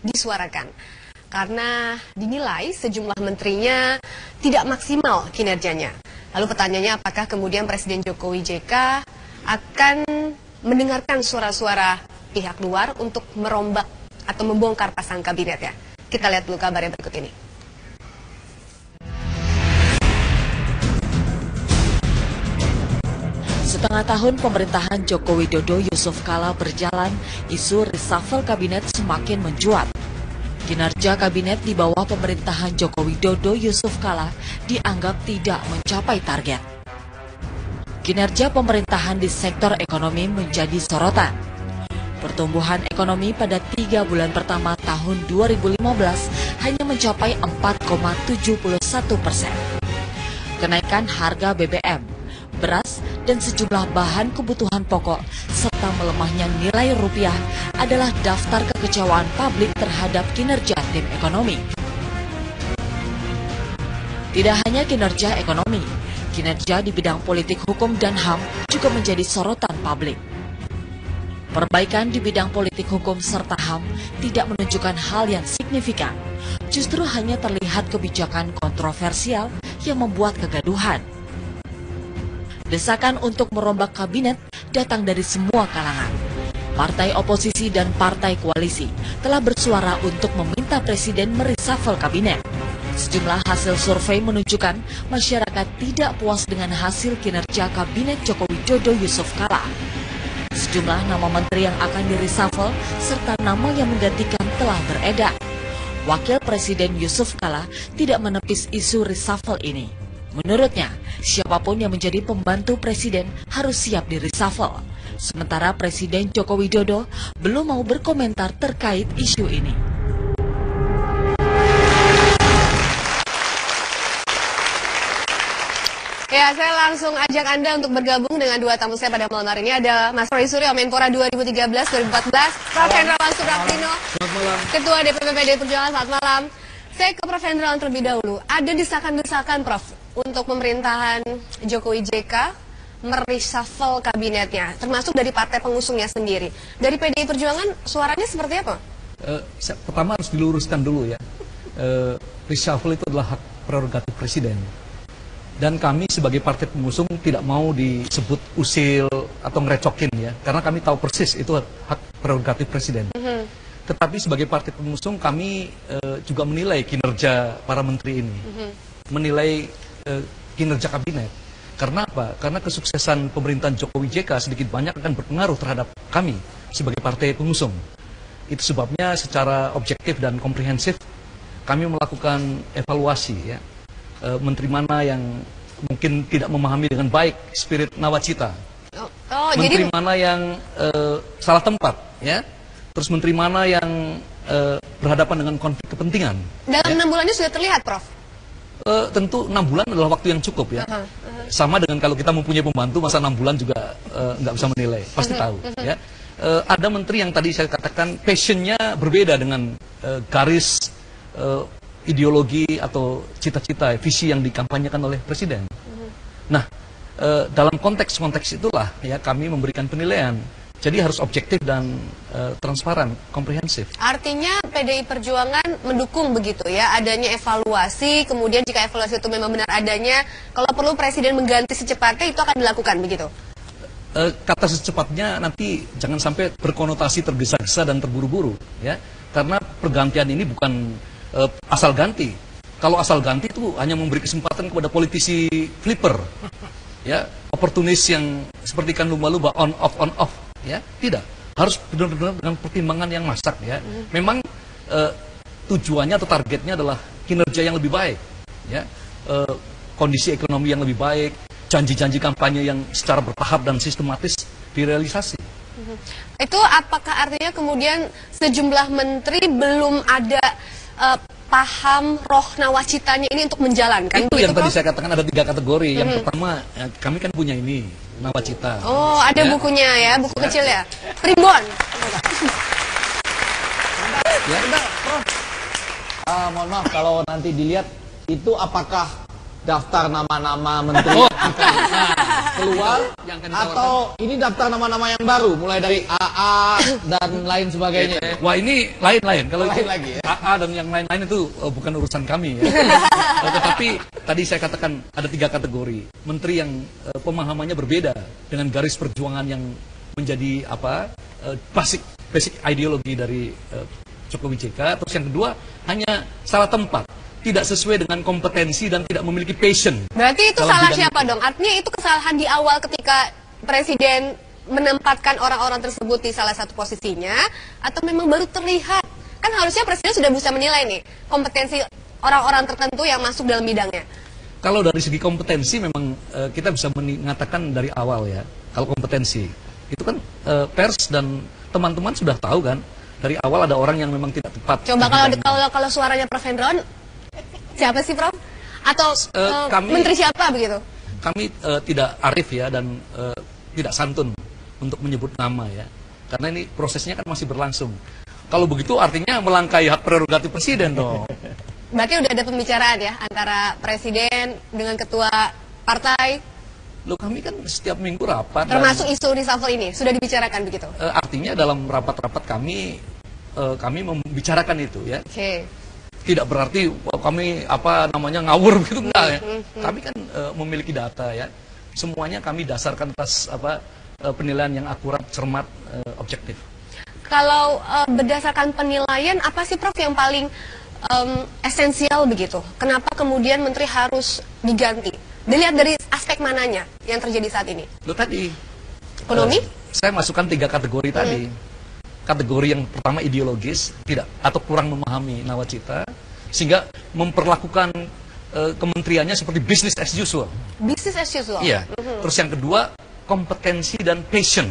disuarakan. Karena dinilai sejumlah menterinya tidak maksimal kinerjanya. Lalu pertanyaannya, apakah kemudian Presiden Jokowi JK akan mendengarkan suara-suara pihak luar untuk merombak atau membongkar pasang kabinet ya? Kita lihat dulu kabarnya berikut ini. Setengah tahun pemerintahan Joko Widodo Yusuf Kala berjalan, isu reshuffle kabinet semakin mencuat. Kinerja kabinet di bawah pemerintahan Joko Widodo Yusuf Kala dianggap tidak mencapai target. Kinerja pemerintahan di sektor ekonomi menjadi sorotan. Pertumbuhan ekonomi pada 3 bulan pertama tahun 2015 hanya mencapai 4,71%. Kenaikan harga BBM, beras, dan sejumlah bahan kebutuhan pokok, serta melemahnya nilai rupiah adalah daftar kekecewaan publik terhadap kinerja tim ekonomi. Tidak hanya kinerja ekonomi, kinerja di bidang politik hukum dan HAM juga menjadi sorotan publik. Perbaikan di bidang politik hukum serta HAM tidak menunjukkan hal yang signifikan, justru hanya terlihat kebijakan kontroversial yang membuat kegaduhan. Desakan untuk merombak kabinet datang dari semua kalangan. Partai oposisi dan partai koalisi telah bersuara untuk meminta Presiden mereshuffle kabinet. Sejumlah hasil survei menunjukkan masyarakat tidak puas dengan hasil kinerja kabinet Joko Widodo Yusuf Kala. Sejumlah nama menteri yang akan direshuffle serta nama yang menggantikan telah beredar. Wakil Presiden Yusuf Kala tidak menepis isu reshuffle ini. Menurutnya, siapapun yang menjadi pembantu presiden harus siap di reshuffle. Sementara Presiden Joko Widodo belum mau berkomentar terkait isu ini. Ya, saya langsung ajak Anda untuk bergabung dengan dua tamu saya pada malam hari ini. Ada Mas Roy Suryo, Menpora 2013-2014, Prof. Hendrawan Supraktino, Ketua DPP PDI Perjuangan. Selamat malam. Saya ke Prof. Hendrawan terlebih dahulu. Ada desakan-desakan, Prof, untuk pemerintahan Jokowi JK mereshuffle kabinetnya, termasuk dari partai pengusungnya sendiri. Dari PDI Perjuangan, suaranya seperti apa? Pertama harus diluruskan dulu ya. Reshuffle itu adalah hak prerogatif presiden. Dan kami sebagai partai pengusung tidak mau disebut usil atau ngerecokin ya, karena kami tahu persis itu hak prerogatif presiden. Tetapi sebagai partai pengusung kami juga menilai kinerja para menteri ini, menilai kinerja kabinet. Karena apa? Karena kesuksesan pemerintahan Jokowi JK sedikit banyak akan berpengaruh terhadap kami sebagai partai pengusung. Itu sebabnya secara objektif dan komprehensif kami melakukan evaluasi ya. Menteri mana yang mungkin tidak memahami dengan baik spirit nawacita, menteri mana yang salah tempat, ya, terus menteri mana yang berhadapan dengan konflik kepentingan. Dalam 6 bulan ini sudah terlihat, Prof? Tentu 6 bulan adalah waktu yang cukup ya. Sama dengan kalau kita mempunyai pembantu, masa 6 bulan juga nggak bisa menilai, pasti tahu. Ya. Ada menteri yang tadi saya katakan passionnya berbeda dengan garis ideologi atau cita-cita, visi yang dikampanyekan oleh presiden. Nah, dalam konteks itulah ya kami memberikan penilaian. Jadi harus objektif dan transparan, komprehensif. Artinya PDI Perjuangan mendukung begitu ya, adanya evaluasi, kemudian jika evaluasi itu memang benar adanya, kalau perlu presiden mengganti secepatnya itu akan dilakukan begitu? Kata secepatnya nanti jangan sampai berkonotasi tergesa-gesa dan terburu-buru ya, karena pergantian ini bukan asal ganti. Kalau asal ganti itu hanya memberi kesempatan kepada politisi flipper, ya, oportunis yang seperti ikan lumba-lumba on off, ya, tidak. Harus benar-benar dengan pertimbangan yang masak, ya. Memang tujuannya atau targetnya adalah kinerja yang lebih baik, ya, kondisi ekonomi yang lebih baik, janji-janji kampanye yang secara bertahap dan sistematis direalisasi. Itu apakah artinya kemudian sejumlah menteri belum ada paham roh nawacitanya ini untuk menjalankan? Itu yang tadi saya katakan ada 3 kategori. Yang pertama, kami kan punya ini, nawacita. Oh, ada ya, bukunya ya, buku kecil ya. Primbon. Ya, Prof. Mohon maaf kalau nanti dilihat itu apakah daftar nama-nama menteri yang akan keluar, atau ini daftar nama-nama yang baru, mulai dari AA dan lain sebagainya? Wah, ini lain-lain. Kalau Lain itu lagi, ya? AA dan yang lain-lain itu bukan urusan kami ya. Tetapi tadi saya katakan ada 3 kategori menteri yang pemahamannya berbeda dengan garis perjuangan yang menjadi basic ideologi dari Jokowi JK. Terus yang kedua hanya salah tempat, tidak sesuai dengan kompetensi dan tidak memiliki passion. Berarti itu dalam salah bidang siapa itu. dong? Artinya itu kesalahan di awal ketika Presiden menempatkan orang-orang tersebut di salah satu posisinya, atau memang baru terlihat? Kan harusnya Presiden sudah bisa menilai nih kompetensi orang-orang tertentu yang masuk dalam bidangnya. Kalau dari segi kompetensi memang kita bisa mengatakan dari awal ya. Kalau kompetensi itu kan pers dan teman-teman sudah tahu kan dari awal ada orang yang memang tidak tepat. Coba kalau suaranya Prof Hendron, siapa sih Prof? Atau menteri siapa begitu? Kami tidak arif ya dan tidak santun untuk menyebut nama ya. Karena ini prosesnya kan masih berlangsung. Kalau begitu artinya melangkahi hak prerogatif Presiden dong. Berarti udah ada pembicaraan ya antara Presiden dengan ketua partai? Loh, kami kan setiap minggu rapat. Termasuk isu reshuffle ini, sudah dibicarakan begitu? Artinya dalam rapat-rapat kami membicarakan itu ya. Oke. Tidak berarti kami ngawur gitu, enggak ya. Kami kan memiliki data ya. Semuanya kami dasarkan atas penilaian yang akurat, cermat, objektif. Kalau berdasarkan penilaian, apa sih Prof yang paling esensial begitu? Kenapa kemudian menteri harus diganti? Dilihat dari aspek mananya yang terjadi saat ini? Loh tadi Ekonomi? Saya masukkan 3 kategori tadi. Kategori yang pertama ideologis, tidak atau kurang memahami nawacita, sehingga memperlakukan kementeriannya seperti business as usual. Business as usual? Iya. Terus yang kedua, kompetensi dan passion,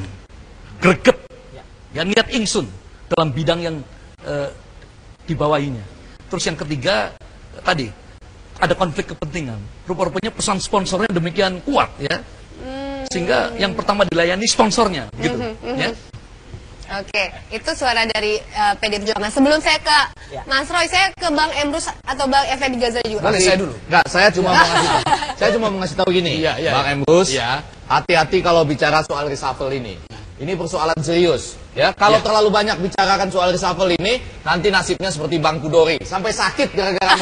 greget, ya, niat ingsun dalam bidang yang dibawahinya. Terus yang ketiga, tadi ada konflik kepentingan. Rupa-rupanya pesan sponsornya demikian kuat ya, sehingga yang pertama dilayani sponsornya, gitu. Ya. Oke, itu suara dari PD Perjuangan. Sebelum saya ke Mas Roy, saya ke Bang Emrus atau Bang Effendi Ghazali juga. Boleh saya dulu? Enggak, saya cuma mau ngasih tahu gini, Bang Emrus. Hati-hati kalau bicara soal reshuffle ini. Ini persoalan serius, ya. Kalau terlalu banyak bicarakan soal reshuffle ini, nanti nasibnya seperti Bang Kudori, sampai sakit gara-gara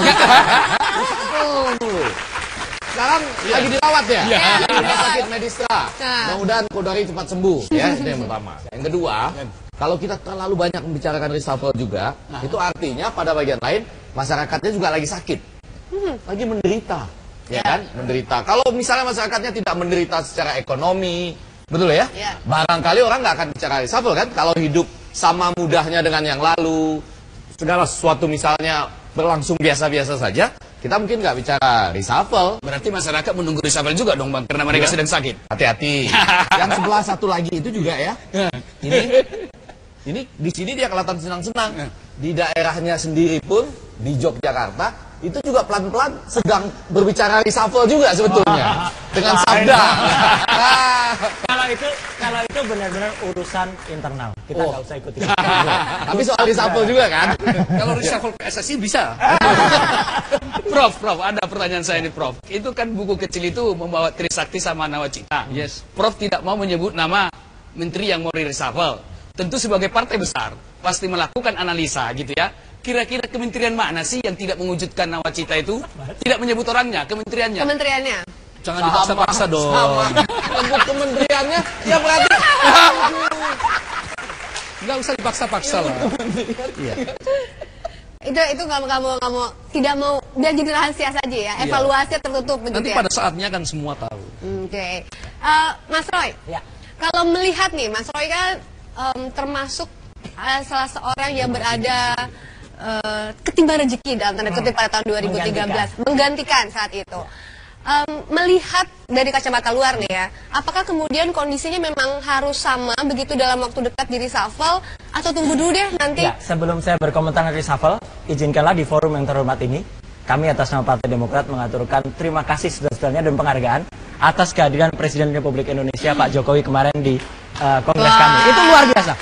sekarang lagi dirawat ya, di rumah sakit Medistra. Mudah-mudahan Kudori cepat sembuh, ya. Itu yang pertama. Yang kedua, kalau kita terlalu banyak membicarakan reshuffle juga, itu artinya pada bagian lain masyarakatnya juga lagi sakit, lagi menderita, ya kan? Menderita. Kalau misalnya masyarakatnya tidak menderita secara ekonomi, betul ya? Barangkali orang nggak akan bicara reshuffle kan? Kalau hidup sama mudahnya dengan yang lalu, segala sesuatu misalnya berlangsung biasa-biasa saja, kita mungkin nggak bicara reshuffle. Berarti masyarakat menunggu reshuffle juga dong Bang, karena mereka sedang sakit. Hati-hati. Yang sebelah satu lagi itu juga ya. Ini di sini dia kelihatan senang-senang. Di daerahnya sendiri pun di Yogyakarta itu juga pelan-pelan sedang berbicara reshuffle juga sebetulnya dengan sabda. Kalau itu benar-benar urusan internal, kita nggak usah ikuti. Tapi soal reshuffle juga kan? Kalau reshuffle PSSI bisa. Prof, ada pertanyaan saya ini Prof. Itu kan buku kecil itu membawa Trisakti sama Nawacita. Yes. Prof tidak mau menyebut nama menteri yang mau reshuffle. Tentu sebagai partai besar pasti melakukan analisa gitu ya. Kira-kira kementerian mana sih yang tidak mewujudkan nawacita itu? Tidak menyebut orangnya, kementeriannya. Kementeriannya. Jangan dipaksa-paksa dong. Untuk kementeriannya, ya berarti Nggak usah dipaksa-paksa lah. Iya. Itu kamu tidak mau biar jadi rahasia saja ya. Evaluasi tertutup begitu. Nanti ya. pada saatnya kan semua tahu. Oke. Mas Roy. Ya. Kalau melihat nih, Mas Roy kan termasuk salah seorang yang berada ketimbang rezeki dalam tanda kutip pada tahun 2013 menggantikan saat itu. Melihat dari kacamata luar nih ya, apakah kemudian kondisinya memang harus sama begitu dalam waktu dekat di reshuffle atau tunggu dulu deh nanti? Ya, sebelum saya berkomentar reshuffle, izinkanlah di forum yang terhormat ini kami atas nama Partai Demokrat mengaturkan terima kasih sebesar-besarnya dan penghargaan atas kehadiran Presiden Republik Indonesia Pak Jokowi kemarin di kongres kami. Itu luar biasa.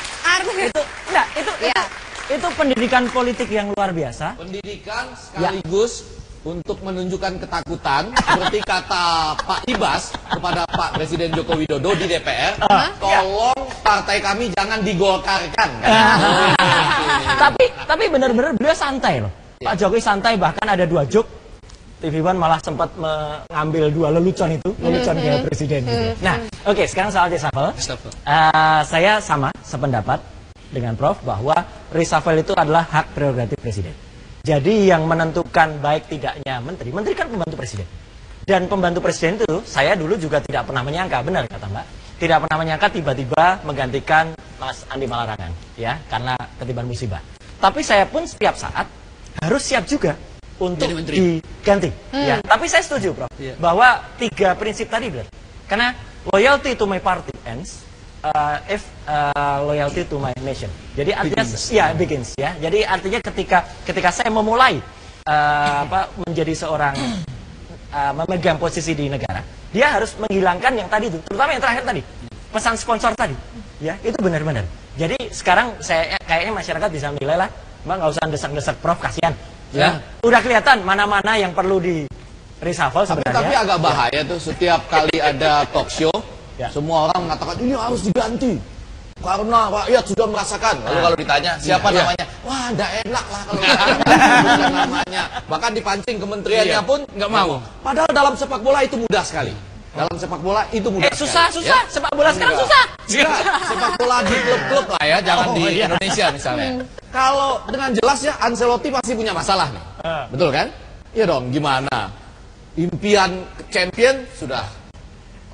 Itu pendidikan politik yang luar biasa. pendidikan sekaligus untuk menunjukkan ketakutan seperti kata Pak Ibas kepada Pak Presiden Joko Widodo di DPR, tolong partai kami jangan digolkarkan. Tapi benar-benar beliau santai loh. Pak Jokowi santai, bahkan ada 2 joke. TV One malah sempat mengambil 2 lelucon itu, lelucon gaya presiden. Gitu. Nah, oke, sekarang soal reshuffle. Saya sama sependapat dengan Prof bahwa reshuffle itu adalah hak prerogatif presiden. Jadi yang menentukan baik tidaknya menteri kan pembantu presiden. Dan pembantu presiden itu, saya dulu juga tidak pernah menyangka, benar kata Mbak, tidak pernah menyangka tiba-tiba menggantikan Mas Andi Malarangan, ya, karena ketiban musibah. Tapi saya pun setiap saat harus siap juga untuk diganti. Ya, tapi saya setuju, Prof, bahwa 3 prinsip tadi benar. Karena loyalty to my party ends if loyalty to my nation. Jadi artinya begins ya. Jadi artinya ketika saya memulai menjadi seorang memegang posisi di negara, dia harus menghilangkan yang tadi itu, terutama yang terakhir tadi, pesan sponsor tadi. Ya, itu benar-benar. Jadi sekarang saya kayaknya masyarakat bisa menilai lah, Mbak nggak usah desak-desak Prof, kasihan. Ya, udah kelihatan mana-mana yang perlu di reshuffle sebenarnya. Tapi agak bahaya tuh setiap kali ada talk show. Semua orang mengatakan ini harus diganti karena rakyat sudah merasakan. Lalu kalau ditanya siapa namanya, wah nggak enak lah kalau bukan namanya. Bahkan dipancing kementeriannya pun nggak mau. Padahal dalam sepak bola itu mudah sekali. Dalam sepak bola itu mudah susah. Ya? Sepak bola sekarang susah. Sepak bola di klub-klub lah ya, jangan di Indonesia misalnya. Kalau dengan jelas ya Ancelotti pasti punya masalah nih. Betul kan? Iya dong, gimana? Impian champion sudah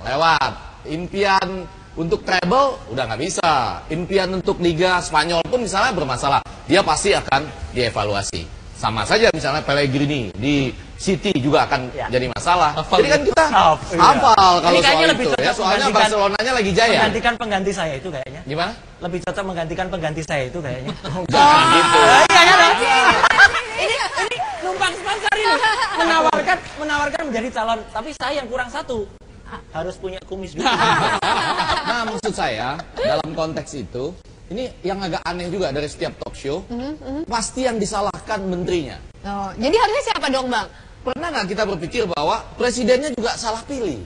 lewat. Impian untuk treble udah nggak bisa. Impian untuk Liga Spanyol pun misalnya bermasalah. Dia pasti akan dievaluasi. Sama saja misalnya Pellegrini di City juga akan jadi masalah. Jadi kan kita hafal kalau soal itu ya. Soalnya Barcelonanya lagi jaya. Menggantikan pengganti saya itu kayaknya. Gimana? Lebih cocok menggantikan pengganti saya itu kayaknya. Jangan gitu. Ini numpang sponsor ini. Menawarkan menjadi calon, tapi saya yang kurang satu. Harus punya kumis dulu. Nah, maksud saya dalam konteks itu, ini yang agak aneh juga dari setiap talk show, pasti yang disalahkan menterinya. Oh, jadi harusnya siapa dong, Bang? Pernah nggak kita berpikir bahwa presidennya juga salah pilih?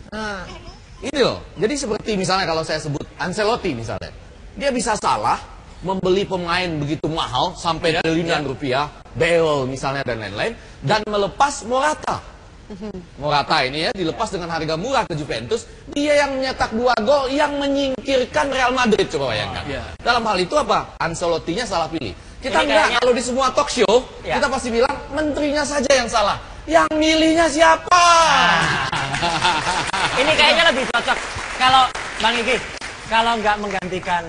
Ini loh, jadi seperti misalnya kalau saya sebut Ancelotti misalnya, dia bisa salah membeli pemain begitu mahal sampai triliunan rupiah, Bale misalnya dan lain-lain, dan melepas Morata. Morata ini ya dilepas dengan harga murah ke Juventus, dia yang mencetak 2 gol yang menyingkirkan Real Madrid, coba bayangkan. Dalam hal itu apa? Ancelottinya salah pilih. Kita enggak, kalau di semua talk show kita pasti bilang menterinya saja yang salah. Yang milihnya siapa? Ini kayaknya lebih cocok kalau Bang Iki, kalau nggak menggantikan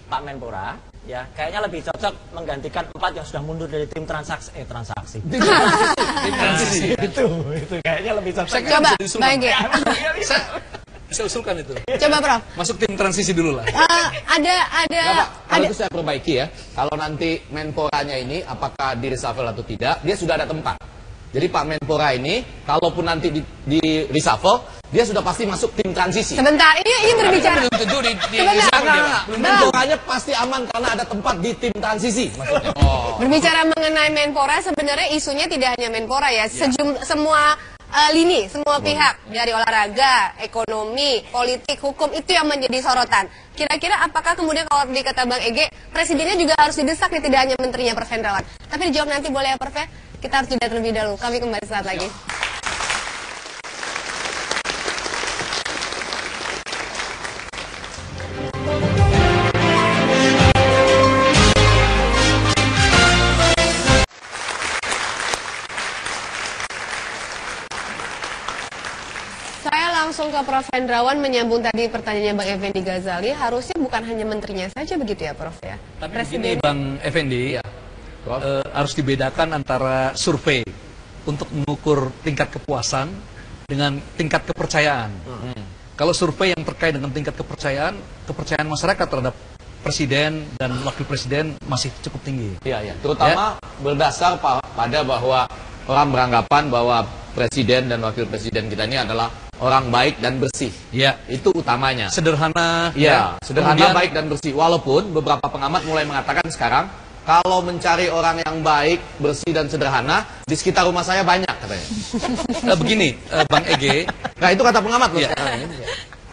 Pak Menpora, ya kayaknya lebih cocok menggantikan 4 yang sudah mundur dari tim transaksi. Tim transisi. Itu kayaknya lebih cocok. Coba, Bang Iki. Bisa usulkan itu. Coba, Prof. Masuk tim transisi dulu lah. Kalau itu saya perbaiki ya. Kalau nanti Menporanya ini apakah di reshuffle atau tidak, dia sudah ada tempat. Jadi Pak Menpora ini, kalaupun nanti di reshuffle, dia sudah pasti masuk tim transisi. Sebentar, ini berbicara. Belum tentu di Menporanya pasti aman karena ada tempat di tim transisi. Maksudnya. Berbicara mengenai Menpora, sebenarnya isunya tidak hanya Menpora ya. Semua lini, semua pihak dari olahraga, ekonomi, politik, hukum itu yang menjadi sorotan. Kira-kira apakah kemudian kalau dikata Bang Ege, presidennya juga harus didesak nih, tidak hanya menterinya Prof Hendrawan. Tapi dijawab nanti boleh ya Prof ya? Kita harus jeda terlebih dahulu. Kami kembali saat lagi. Saya langsung ke Prof Hendrawan menyambung tadi pertanyaannya Bang Effendi Ghazali. Harusnya bukan hanya menterinya saja begitu ya Prof ya? Tapi begini Bang Effendi, harus dibedakan antara survei untuk mengukur tingkat kepuasan dengan tingkat kepercayaan. Kalau survei yang terkait dengan tingkat kepercayaan masyarakat terhadap presiden dan wakil presiden masih cukup tinggi. Iya. Terutama berdasar pada bahwa orang beranggapan bahwa presiden dan wakil presiden kita ini adalah orang baik dan bersih. Ya, itu utamanya. Sederhana. Sederhana, baik dan bersih. Walaupun beberapa pengamat mulai mengatakan sekarang kalau mencari orang yang baik, bersih dan sederhana, di sekitar rumah saya banyak katanya. Begini, Bang Ege. Nah itu kata pengamat loh Ya. sekarang ini.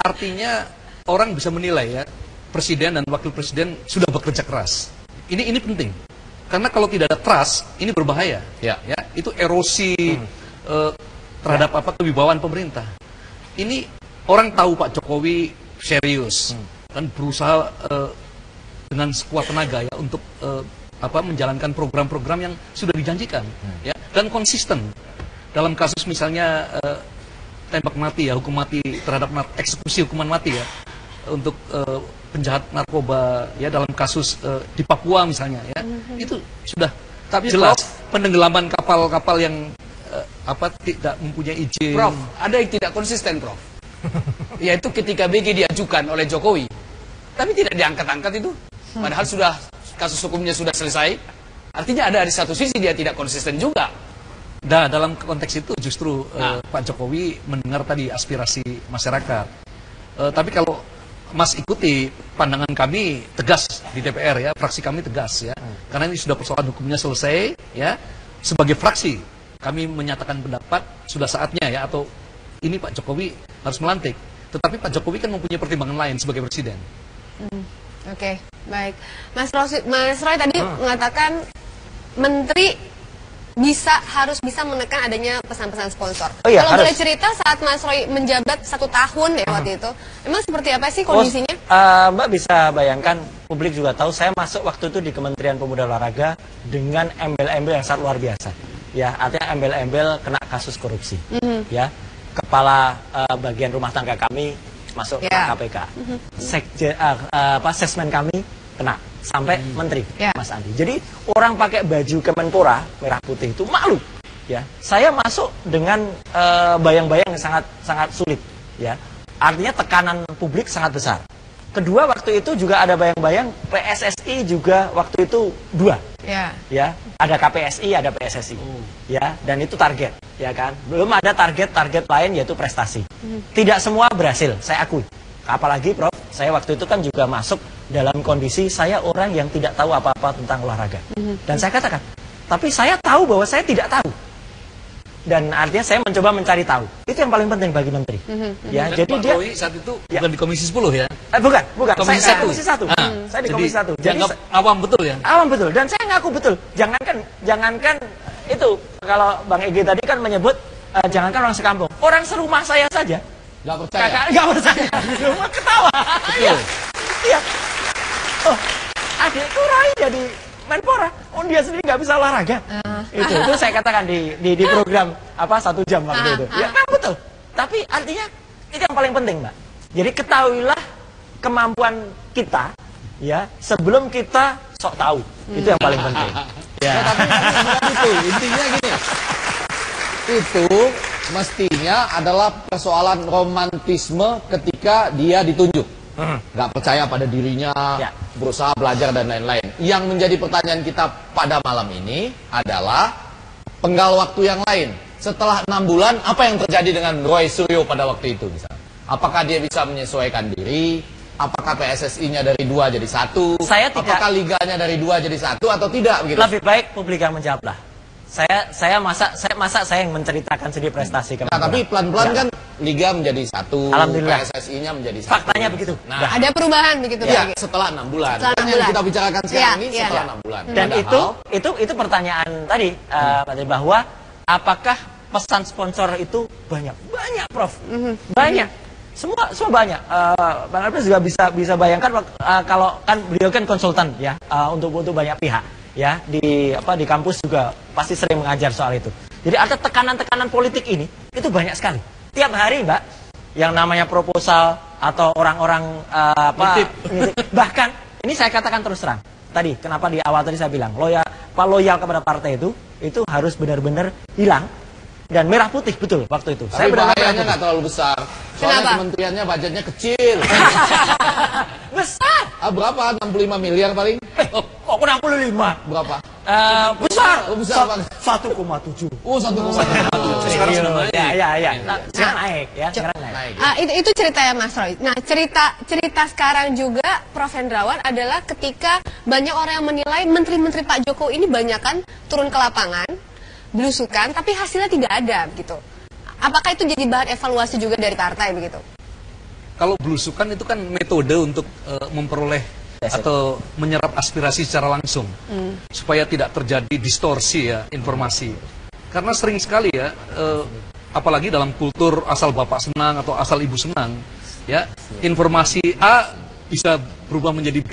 Artinya orang bisa menilai ya, presiden dan wakil presiden sudah bekerja keras. Ini penting. Karena kalau tidak ada trust, ini berbahaya. Ya. Itu erosi terhadap kewibawaan pemerintah. Ini orang tahu Pak Jokowi serius dan berusaha dengan sekuat tenaga ya untuk menjalankan program-program yang sudah dijanjikan ya, dan konsisten. Dalam kasus misalnya tembak mati ya, hukum mati terhadap eksekusi hukuman mati ya untuk penjahat narkoba ya, dalam kasus di Papua misalnya ya, itu sudah jelas. Penenggelaman kapal-kapal yang tidak mempunyai izin. Prof, ada yang tidak konsisten, Prof. Yaitu ketika BG diajukan oleh Jokowi, tapi tidak diangkat-angkat itu. Padahal sudah kasus hukumnya sudah selesai. Artinya ada di satu sisi dia tidak konsisten juga. Nah, dalam konteks itu justru Pak Jokowi mendengar tadi aspirasi masyarakat. Tapi kalau Mas ikuti pandangan kami tegas di DPR ya, fraksi kami tegas ya. Karena ini sudah persoalan hukumnya selesai ya. Sebagai fraksi kami menyatakan pendapat sudah saatnya ya, atau ini Pak Jokowi harus melantik. Tetapi Pak Jokowi kan mempunyai pertimbangan lain sebagai presiden. Oke, baik. Mas Roy tadi mengatakan menteri harus bisa menekan adanya pesan-pesan sponsor. Oh iya, kalau harus. boleh cerita saat Mas Roy menjabat 1 tahun ya waktu itu, emang seperti apa sih kondisinya? Mbak bisa bayangkan, publik juga tahu saya masuk waktu itu di Kementerian Pemuda Olahraga dengan embel-embel yang sangat luar biasa. Ya, artinya embel-embel kena kasus korupsi. Ya, kepala bagian rumah tangga kami masuk ke KPK. Sesmen kami kena sampai menteri Mas Andi. Jadi orang pakai baju Kemenpora merah putih itu malu. Ya, saya masuk dengan bayang-bayang yang sangat sulit. Ya, artinya tekanan publik sangat besar. Kedua, waktu itu juga ada bayang-bayang PSSI juga waktu itu 2. Ya, ada KPSI, ada PSSI. Ya, dan itu target, ya kan? Belum ada target lain yaitu prestasi. Tidak semua berhasil, saya akui. Apalagi Prof, saya waktu itu kan juga masuk dalam kondisi saya orang yang tidak tahu apa-apa tentang olahraga. Dan saya katakan, tapi saya tahu bahwa saya tidak tahu. Dan artinya saya mencoba mencari tahu. Itu yang paling penting bagi menteri. Ya, Dan jadi Pak dia Jokowi saat itu bukan di Komisi 10 ya? bukan. Komisi Saya 1. Komisi 1. Saya di Komisi 1. Jadi dianggap awam betul ya? awam betul, dan saya ngaku betul. Jangankan itu, kalau Bang Egi tadi kan menyebut jangankan orang sekampung, orang serumah saya saja Nggak percaya. nggak percaya. Cuma ketawa. Iya. Oh, adikku Rai jadi Menpora, dia sendiri nggak bisa olahraga. Itu saya katakan di program 1 jam waktu itu. Ya, memang betul. Tapi artinya itu yang paling penting, Mbak. Jadi ketahuilah kemampuan kita ya sebelum kita sok tahu. Itu yang paling penting. Ya. Nah, tapi bukan itu, intinya gini. Itu mestinya adalah persoalan romantisme ketika dia ditunjuk. Nggak percaya pada dirinya, berusaha belajar dan lain-lain. Yang menjadi pertanyaan kita pada malam ini adalah penggal waktu yang lain. Setelah 6 bulan, apa yang terjadi dengan Roy Suryo pada waktu itu misalnya? Apakah dia bisa menyesuaikan diri? Apakah PSSI-nya dari 2 jadi 1? Saya tidak. Apakah liganya dari 2 jadi 1 atau tidak? Begitu. Lebih baik publik yang menjawablah. Saya yang menceritakan sedih prestasi kemarin. Nah, tapi pelan-pelan kan Liga menjadi 1, Alhamdulillah. PSSI-nya menjadi 1. Faktanya begitu. Nah, Ada perubahan begitu ya, Pak? setelah 6 bulan. Setelah 6 Yang bulan. kita bicarakan sekarang ini Iya. setelah 6 bulan. Dan Padahal, itu pertanyaan tadi, Pak Tri, bahwa apakah pesan sponsor itu banyak, Prof, banyak, semua banyak. Bang Alpes juga bisa bayangkan kalau kan beliau kan konsultan ya untuk banyak pihak ya di kampus juga pasti sering mengajar soal itu. Jadi ada tekanan politik ini itu banyak sekali. Tiap hari Mbak, yang namanya proposal atau orang-orang bahkan ini saya katakan terus terang. Tadi kenapa di awal tadi saya bilang loyal kepada partai itu harus benar-benar hilang. Dan merah putih betul waktu itu. tapi benar-benar bahayanya merah nggak terlalu besar. Soalnya Kenapa? kementeriannya budgetnya kecil. besar. Berapa? 65 miliar paling? Kok kok 65. Berapa? Besar. Besar banget. 1,7. Oh, 1,7. Sekarang sudah naik. Ya. Sekarang naik ya, sekarang naik. Itu ceritanya Mas Roy. Nah, cerita sekarang juga Prof. Hendrawan adalah ketika banyak orang yang menilai menteri-menteri Pak Jokowi ini banyakan turun ke lapangan, belusukan, tapi hasilnya tidak ada begitu. Apakah itu jadi bahan evaluasi juga dari partai begitu? Kalau belusukan itu kan metode untuk memperoleh atau menyerap aspirasi secara langsung supaya tidak terjadi distorsi ya informasi. Karena sering sekali ya, apalagi dalam kultur asal bapak senang atau asal ibu senang, ya informasi A bisa berubah menjadi B,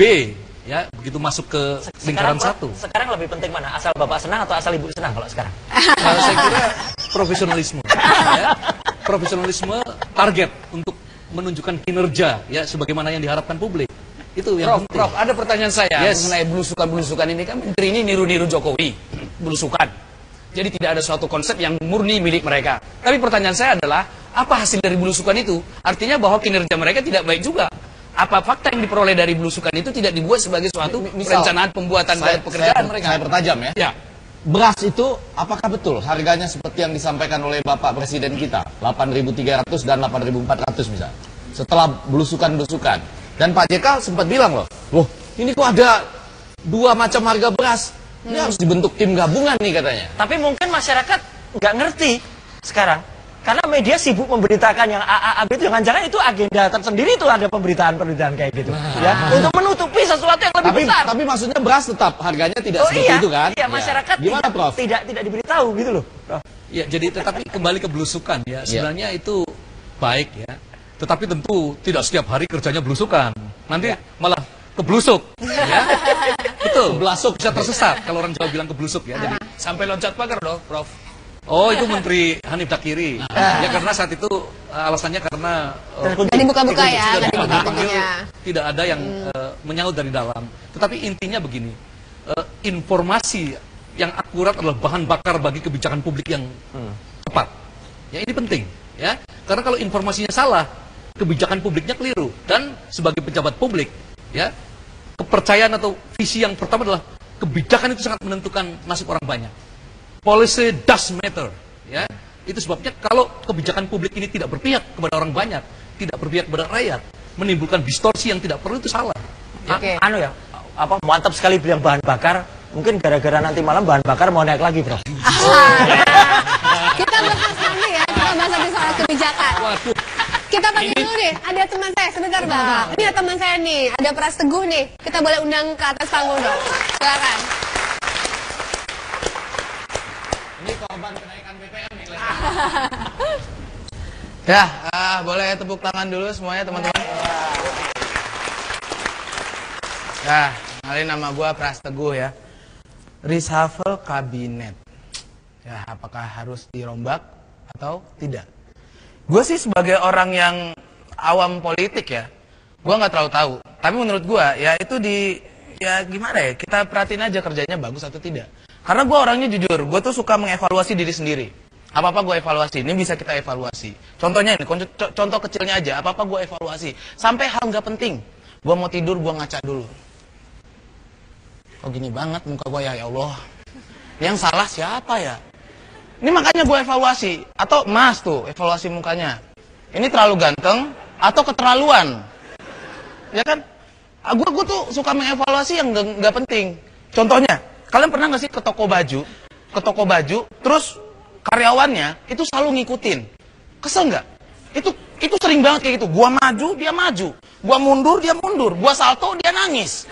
ya begitu masuk ke lingkaran satu. Sekarang lebih penting mana? Asal bapak senang atau asal ibu senang kalau sekarang? Saya kira profesionalisme, ya. Profesionalisme target untuk menunjukkan kinerja, ya sebagaimana yang diharapkan publik. Itu yang penting. Prof, ada pertanyaan saya mengenai belusukan-belusukan ini. Kan menteri ini niru-niru Jokowi, belusukan. Jadi tidak ada suatu konsep yang murni milik mereka. Tapi pertanyaan saya adalah, apa hasil dari belusukan itu? Artinya bahwa kinerja mereka tidak baik juga. Apa fakta yang diperoleh dari belusukan itu tidak dibuat sebagai suatu perencanaan pembuatan dan pekerjaan mereka? Saya pertajam ya. Ya. Beras itu apakah betul harganya seperti yang disampaikan oleh Bapak Presiden kita, 8.300 dan 8.400 misalnya, setelah belusukan-belusukan. Dan Pak JK sempat bilang loh, ini kok ada dua macam harga beras, ini harus dibentuk tim gabungan nih katanya. Tapi mungkin masyarakat nggak ngerti sekarang. Karena media sibuk memberitakan yang A itu, jangan-jangan itu agenda tersendiri tuh, ada pemberitaan-pemberitaan kayak gitu. Ya, untuk menutupi sesuatu yang lebih besar. Tapi maksudnya beras tetap harganya tidak seperti itu kan? Iya, masyarakat gimana, Prof? Tidak diberitahu gitu loh. Prof. Ya, jadi tetapi kembali ke belusukan ya, sebenarnya itu baik ya. Tetapi tentu tidak setiap hari kerjanya belusukan. Nanti malah keblusuk, ya. Betul. Kebelasuk bisa tersesat kalau orang Jawa bilang keblusuk ya. Jadi Sampai loncat pagar dong, Prof. oh itu Menteri Hanif Dakiri. Ya karena saat itu alasannya karena Nggak dibuka-buka ya, nggak dibuka-buka. tidak ada yang menyaut dari dalam. Tetapi intinya begini, informasi yang akurat adalah bahan bakar bagi kebijakan publik yang tepat. Ya ini penting, ya. Karena kalau informasinya salah, kebijakan publiknya keliru. Dan sebagai pejabat publik, ya kepercayaan atau visi yang pertama adalah kebijakan itu sangat menentukan nasib orang banyak. Policy does matter, ya. Itu sebabnya kalau kebijakan publik ini tidak berpihak kepada orang banyak, tidak berpihak kepada rakyat, menimbulkan distorsi yang tidak perlu, itu salah. Oke. Mantap sekali bilang bahan bakar. Mungkin gara-gara nanti malam bahan bakar mau naik lagi, Bro. Kita bahas nanti ya, kita bahas nanti soal kebijakan. Kita panggil dulu nih, ada teman saya, sebentar Bang. Ini ada teman saya nih, ada Pras Teguh nih. Kita boleh undang ke atas panggung dong. Silakan. Ini korban kenaikan BBM nih. Ya, boleh tepuk tangan dulu semuanya teman-teman. Ya, kenalin nama gue Pras Teguh ya. Reshuffle kabinet. Ya, apakah harus dirombak atau tidak? Gue sih sebagai orang yang awam politik ya, gue nggak terlalu tahu. Tapi menurut gue ya itu ya gimana ya, kita perhatiin aja kerjanya bagus atau tidak. Karena gue orangnya jujur, gue tuh suka mengevaluasi diri sendiri. Apa-apa gue evaluasi, ini bisa kita evaluasi. Contohnya ini, contoh kecilnya aja, apa-apa gue evaluasi. Sampai hal nggak penting, gue mau tidur, gue ngaca dulu. Kok gini banget muka gue ya Allah. Yang salah siapa ya? Ini makanya gue evaluasi. Atau Mas tuh, evaluasi mukanya. Ini terlalu ganteng atau keterlaluan? Ya kan? Gue tuh suka mengevaluasi yang nggak penting. Contohnya, kalian pernah nggak sih ke toko baju, terus karyawannya itu selalu ngikutin. Kesel nggak? Itu sering banget kayak gitu. Gua maju, dia maju. Gua mundur, dia mundur. Gua salto, dia nangis.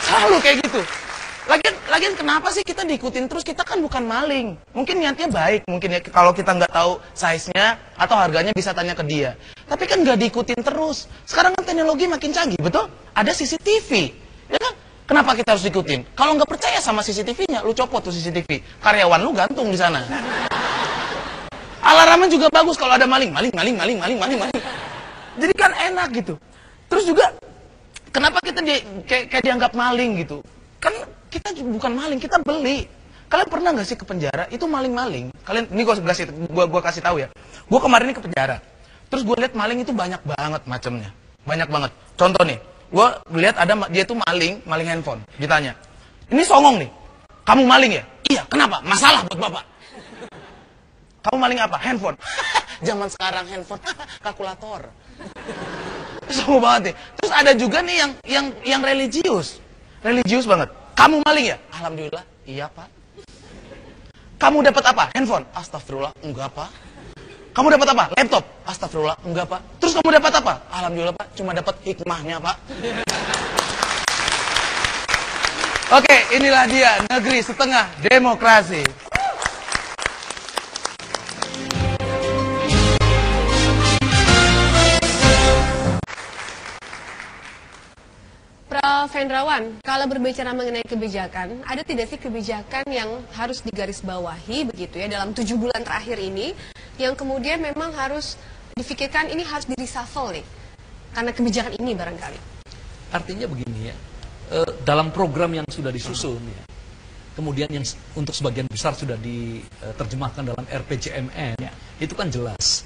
Selalu kayak gitu. Lagian kenapa sih kita diikutin terus? Kita kan bukan maling. Mungkin niatnya baik. Mungkin ya kalau kita nggak tahu size-nya atau harganya bisa tanya ke dia. Tapi kan nggak diikutin terus. Sekarang kan teknologi makin canggih, betul? Ada CCTV. Ya kan? Kenapa kita harus ikutin? Kalau nggak percaya sama CCTV-nya, lu copot tuh CCTV. Karyawan lu gantung di sana. Alarmnya juga bagus kalau ada maling. Maling. Jadi kan enak gitu. Terus juga, kenapa kita kayak dianggap maling gitu? Kan kita bukan maling, kita beli. Kalian pernah nggak sih ke penjara? Itu maling-maling. Kalian, ini gue kasih tahu ya. Gue kemarin ini ke penjara. Terus gue lihat maling itu banyak banget macamnya. Banyak banget. Contoh nih, gue lihat dia tuh maling handphone. Ditanya, ini songong nih, kamu maling ya? Iya, kenapa? Masalah buat bapak. Kamu maling apa? Handphone. Zaman sekarang handphone, kalkulator. Songong banget nih. Terus ada juga nih yang religius banget. Kamu maling ya? Alhamdulillah, iya pak. Kamu dapat apa? Handphone. Astagfirullah, enggak pak. Kamu dapat apa? Laptop. Astagfirullah, enggak pak. Terus kamu dapat apa? Alhamdulillah pak, cuma dapat hikmahnya pak. Oke, inilah dia negeri setengah demokrasi. Prof. Hendrawan, kalau berbicara mengenai kebijakan, ada tidak sih kebijakan yang harus digarisbawahi begitu ya dalam 7 bulan terakhir ini, yang kemudian memang harus difikirkan ini harus di-reshuffle nih, karena kebijakan ini barangkali? Artinya begini ya, dalam program yang sudah disusun ya, kemudian yang untuk sebagian besar sudah diterjemahkan dalam RPJMN, ya, itu kan jelas.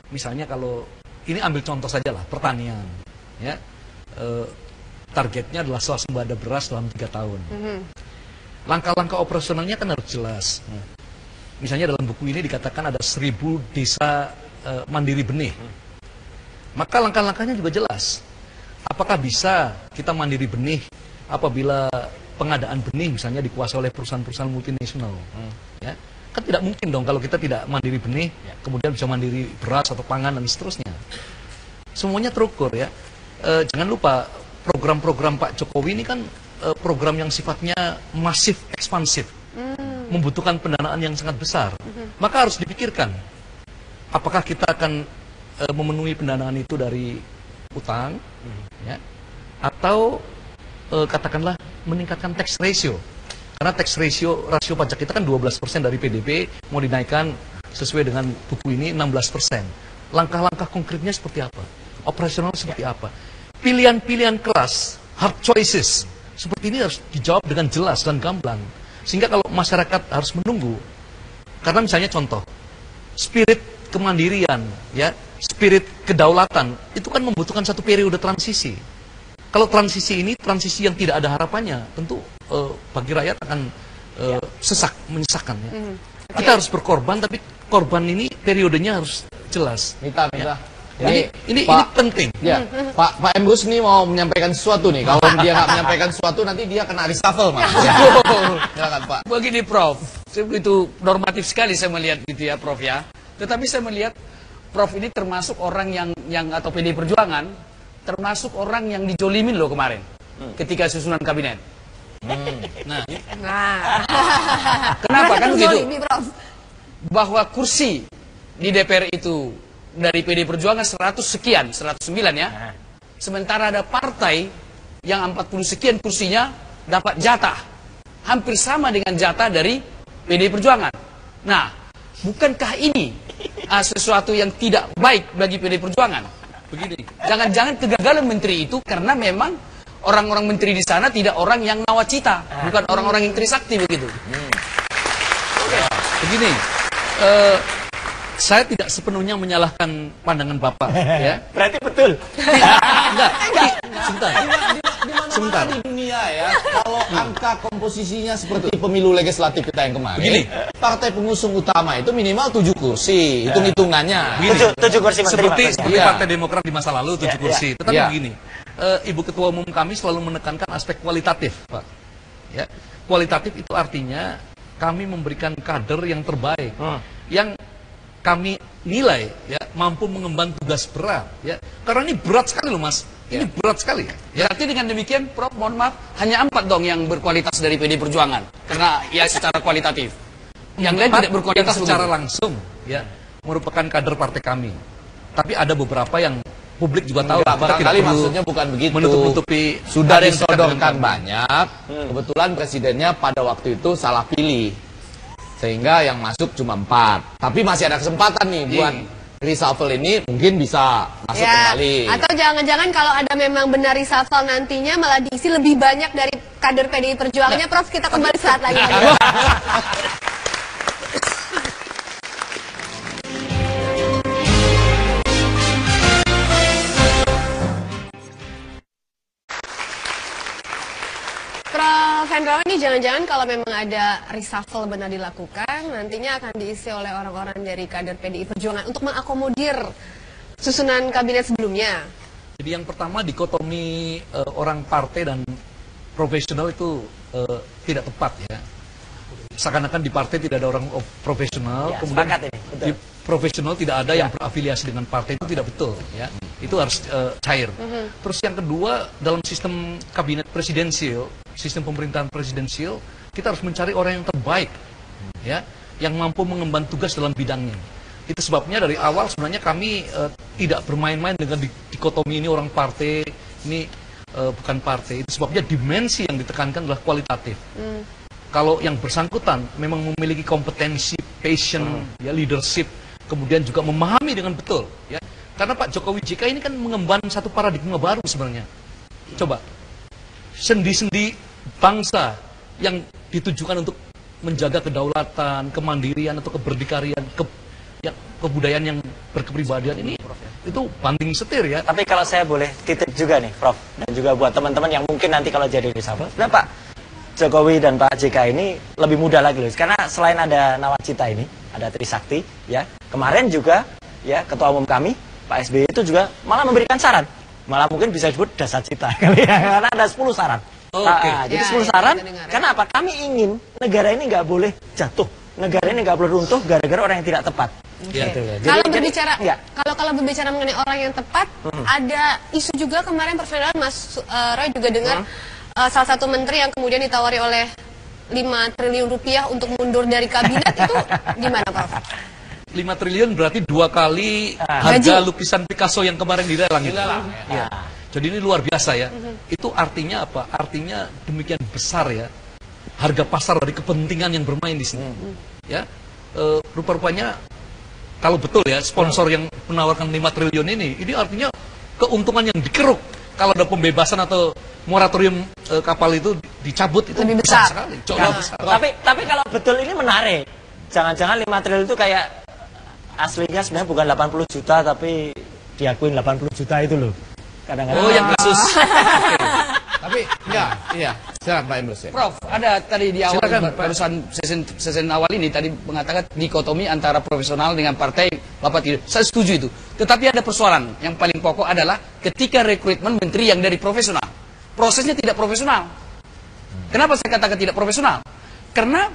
Misalnya kalau, ini ambil contoh saja lah, pertanian, ya, targetnya adalah swasembada beras dalam 3 tahun. Langkah-langkah operasionalnya kan harus jelas. Misalnya dalam buku ini dikatakan ada 1000 desa mandiri benih. Maka langkah-langkahnya juga jelas. Apakah bisa kita mandiri benih apabila pengadaan benih misalnya dikuasai oleh perusahaan-perusahaan multinasional? Ya, kan tidak mungkin dong kalau kita tidak mandiri benih, kemudian bisa mandiri beras atau pangan dan seterusnya. Semuanya terukur ya. Jangan lupa, program-program Pak Jokowi ini kan program yang sifatnya masif, ekspansif, membutuhkan pendanaan yang sangat besar. Maka harus dipikirkan, apakah kita akan memenuhi pendanaan itu dari utang, ya, atau katakanlah meningkatkan tax ratio. Karena tax rasio pajak kita kan 12% dari PDB, mau dinaikkan sesuai dengan buku ini 16%. Langkah-langkah konkretnya seperti apa? Operasional seperti apa? Pilihan-pilihan keras, hard choices, seperti ini harus dijawab dengan jelas dan gamblang. Sehingga kalau masyarakat harus menunggu, karena misalnya contoh, spirit kemandirian, ya, spirit kedaulatan, itu kan membutuhkan satu periode transisi. Kalau transisi ini, transisi yang tidak ada harapannya, tentu bagi rakyat akan sesak, menyesakkan. Ya. Kita harus berkorban, tapi korban ini periodenya harus jelas. Mita. Ya. Ini penting. Ya, Pak Emrus ini mau menyampaikan sesuatu nih. Kalau dia nggak menyampaikan sesuatu, nanti dia kena reshuffle, Mas. Silakan, Pak. Begini, Prof. Itu normatif sekali saya melihat gitu ya, Prof ya. Tetapi saya melihat Prof ini termasuk orang yang atau PDI Perjuangan termasuk orang yang dijolimin loh kemarin ketika susunan kabinet. Nah, kenapa kan begitu? Bahwa kursi di DPR itu dari PDI Perjuangan 100 sekian, 109 ya. Sementara ada partai yang 40 sekian kursinya dapat jatah. Hampir sama dengan jatah dari PDI Perjuangan. Nah, bukankah ini sesuatu yang tidak baik bagi PDI Perjuangan? Begini, jangan-jangan kegagalan menteri itu karena memang orang-orang menteri di sana tidak orang yang nawacita, bukan orang-orang yang trisakti begitu. Begini, saya tidak sepenuhnya menyalahkan pandangan Bapak, ya. Berarti betul. Enggak. Sebentar. Di dunia ya, kalau angka komposisinya seperti pemilu legislatif kita yang kemarin, Begini, partai pengusung utama itu minimal 7 kursi, hitung-hitungannya. 7 kursi menteri. Seperti Partai Demokrat di masa lalu 7 kursi. Tetapi begini, Ibu Ketua Umum kami selalu menekankan aspek kualitatif, Pak. Ya, kualitatif itu artinya kami memberikan kader yang terbaik, yang kami nilai ya mampu mengemban tugas berat ya, karena ini berat sekali loh Mas, ini berat sekali ya. Berarti dengan demikian Prof, mohon maaf, hanya 4 dong yang berkualitas dari PDI Perjuangan karena ya secara kualitatif, yang lain tidak berkualitas secara langsung ya, merupakan kader partai kami. Tapi ada beberapa yang publik juga tahu, barangkali maksudnya bukan begitu, menutup-nutupi. Sudah disodorkan banyak, kebetulan presidennya pada waktu itu salah pilih, sehingga yang masuk cuma 4. Tapi masih ada kesempatan nih buat reshuffle ini, mungkin bisa masuk kembali. Atau jangan-jangan kalau ada memang benar reshuffle nantinya malah diisi lebih banyak dari kader PDI Perjuangannya. Prof, kita kembali saat lagi. Hendrawan, ini jangan-jangan kalau memang ada reshuffle benar dilakukan, nantinya akan diisi oleh orang-orang dari kader PDI Perjuangan untuk mengakomodir susunan kabinet sebelumnya. Jadi yang pertama, dikotomi orang partai dan profesional itu tidak tepat ya. Seakan-akan di partai tidak ada orang profesional, Ya, kemudian sepakat ini, betul. di profesional tidak ada yang berafiliasi dengan partai, itu tidak betul ya. Itu harus cair. Terus yang kedua, dalam sistem kabinet presidensial, sistem pemerintahan presidensial, kita harus mencari orang yang terbaik ya, yang mampu mengemban tugas dalam bidangnya. Itu sebabnya dari awal sebenarnya kami tidak bermain-main dengan dikotomi ini orang partai, ini bukan partai. Itu sebabnya dimensi yang ditekankan adalah kualitatif. Kalau yang bersangkutan memang memiliki kompetensi, passion, ya, leadership, kemudian juga memahami dengan betul, ya. Karena Pak Jokowi JK ini kan mengemban satu paradigma baru sebenarnya. Coba, sendi-sendi bangsa yang ditujukan untuk menjaga kedaulatan, kemandirian atau keberdikarian, kebudayaan yang berkepribadian ini, itu banting setir ya. Tapi kalau saya boleh titip juga nih, Prof, dan juga buat teman-teman yang mungkin nanti kalau jadi reshuffle, sebenarnya Pak Jokowi dan Pak JK ini lebih muda lagi loh, karena selain ada Nawacita ini, ada Trisakti, ya, kemarin juga ya ketua umum kami Pak SBY itu juga malah memberikan saran, malah mungkin bisa disebut dasar cita kali ya, karena ada 10 saran. Jadi 10 saran, karena apa? Kami ingin negara ini nggak boleh jatuh, negara ini nggak boleh runtuh gara-gara orang yang tidak tepat. Gitu. Kalau berbicara mengenai orang yang tepat, ada isu juga kemarin persoalan Mas Roy juga dengar salah satu menteri yang kemudian ditawari oleh 5 triliun rupiah untuk mundur dari kabinet, itu gimana Prof? 5 triliun berarti 2 kali harga lukisan Picasso yang kemarin dilelang itu. Ya. Jadi ini luar biasa ya. Itu artinya apa? Artinya demikian besar ya harga pasar dari kepentingan yang bermain di sini. Ya, rupa-rupanya kalau betul ya sponsor yang menawarkan 5 triliun ini artinya keuntungan yang dikeruk kalau ada pembebasan atau moratorium kapal itu dicabut, itu lebih besar sekali. Besar. Tapi kalau betul ini menarik. Jangan-jangan 5 triliun itu kayak aslinya sebenarnya bukan 80 juta tapi diakuin 80 juta itu loh. Kadang-kadang. Oh, yang kasus. Tapi enggak, iya. Silakan Pak Emrus ya. Prof, ada tadi di awal Silakan, barusan sesen awal ini tadi mengatakan dikotomi antara profesional dengan partai, Bapak tidak. Saya setuju itu. Tetapi ada persoalan yang paling pokok adalah ketika rekrutmen menteri yang dari profesional. Prosesnya tidak profesional. Kenapa saya katakan tidak profesional? Karena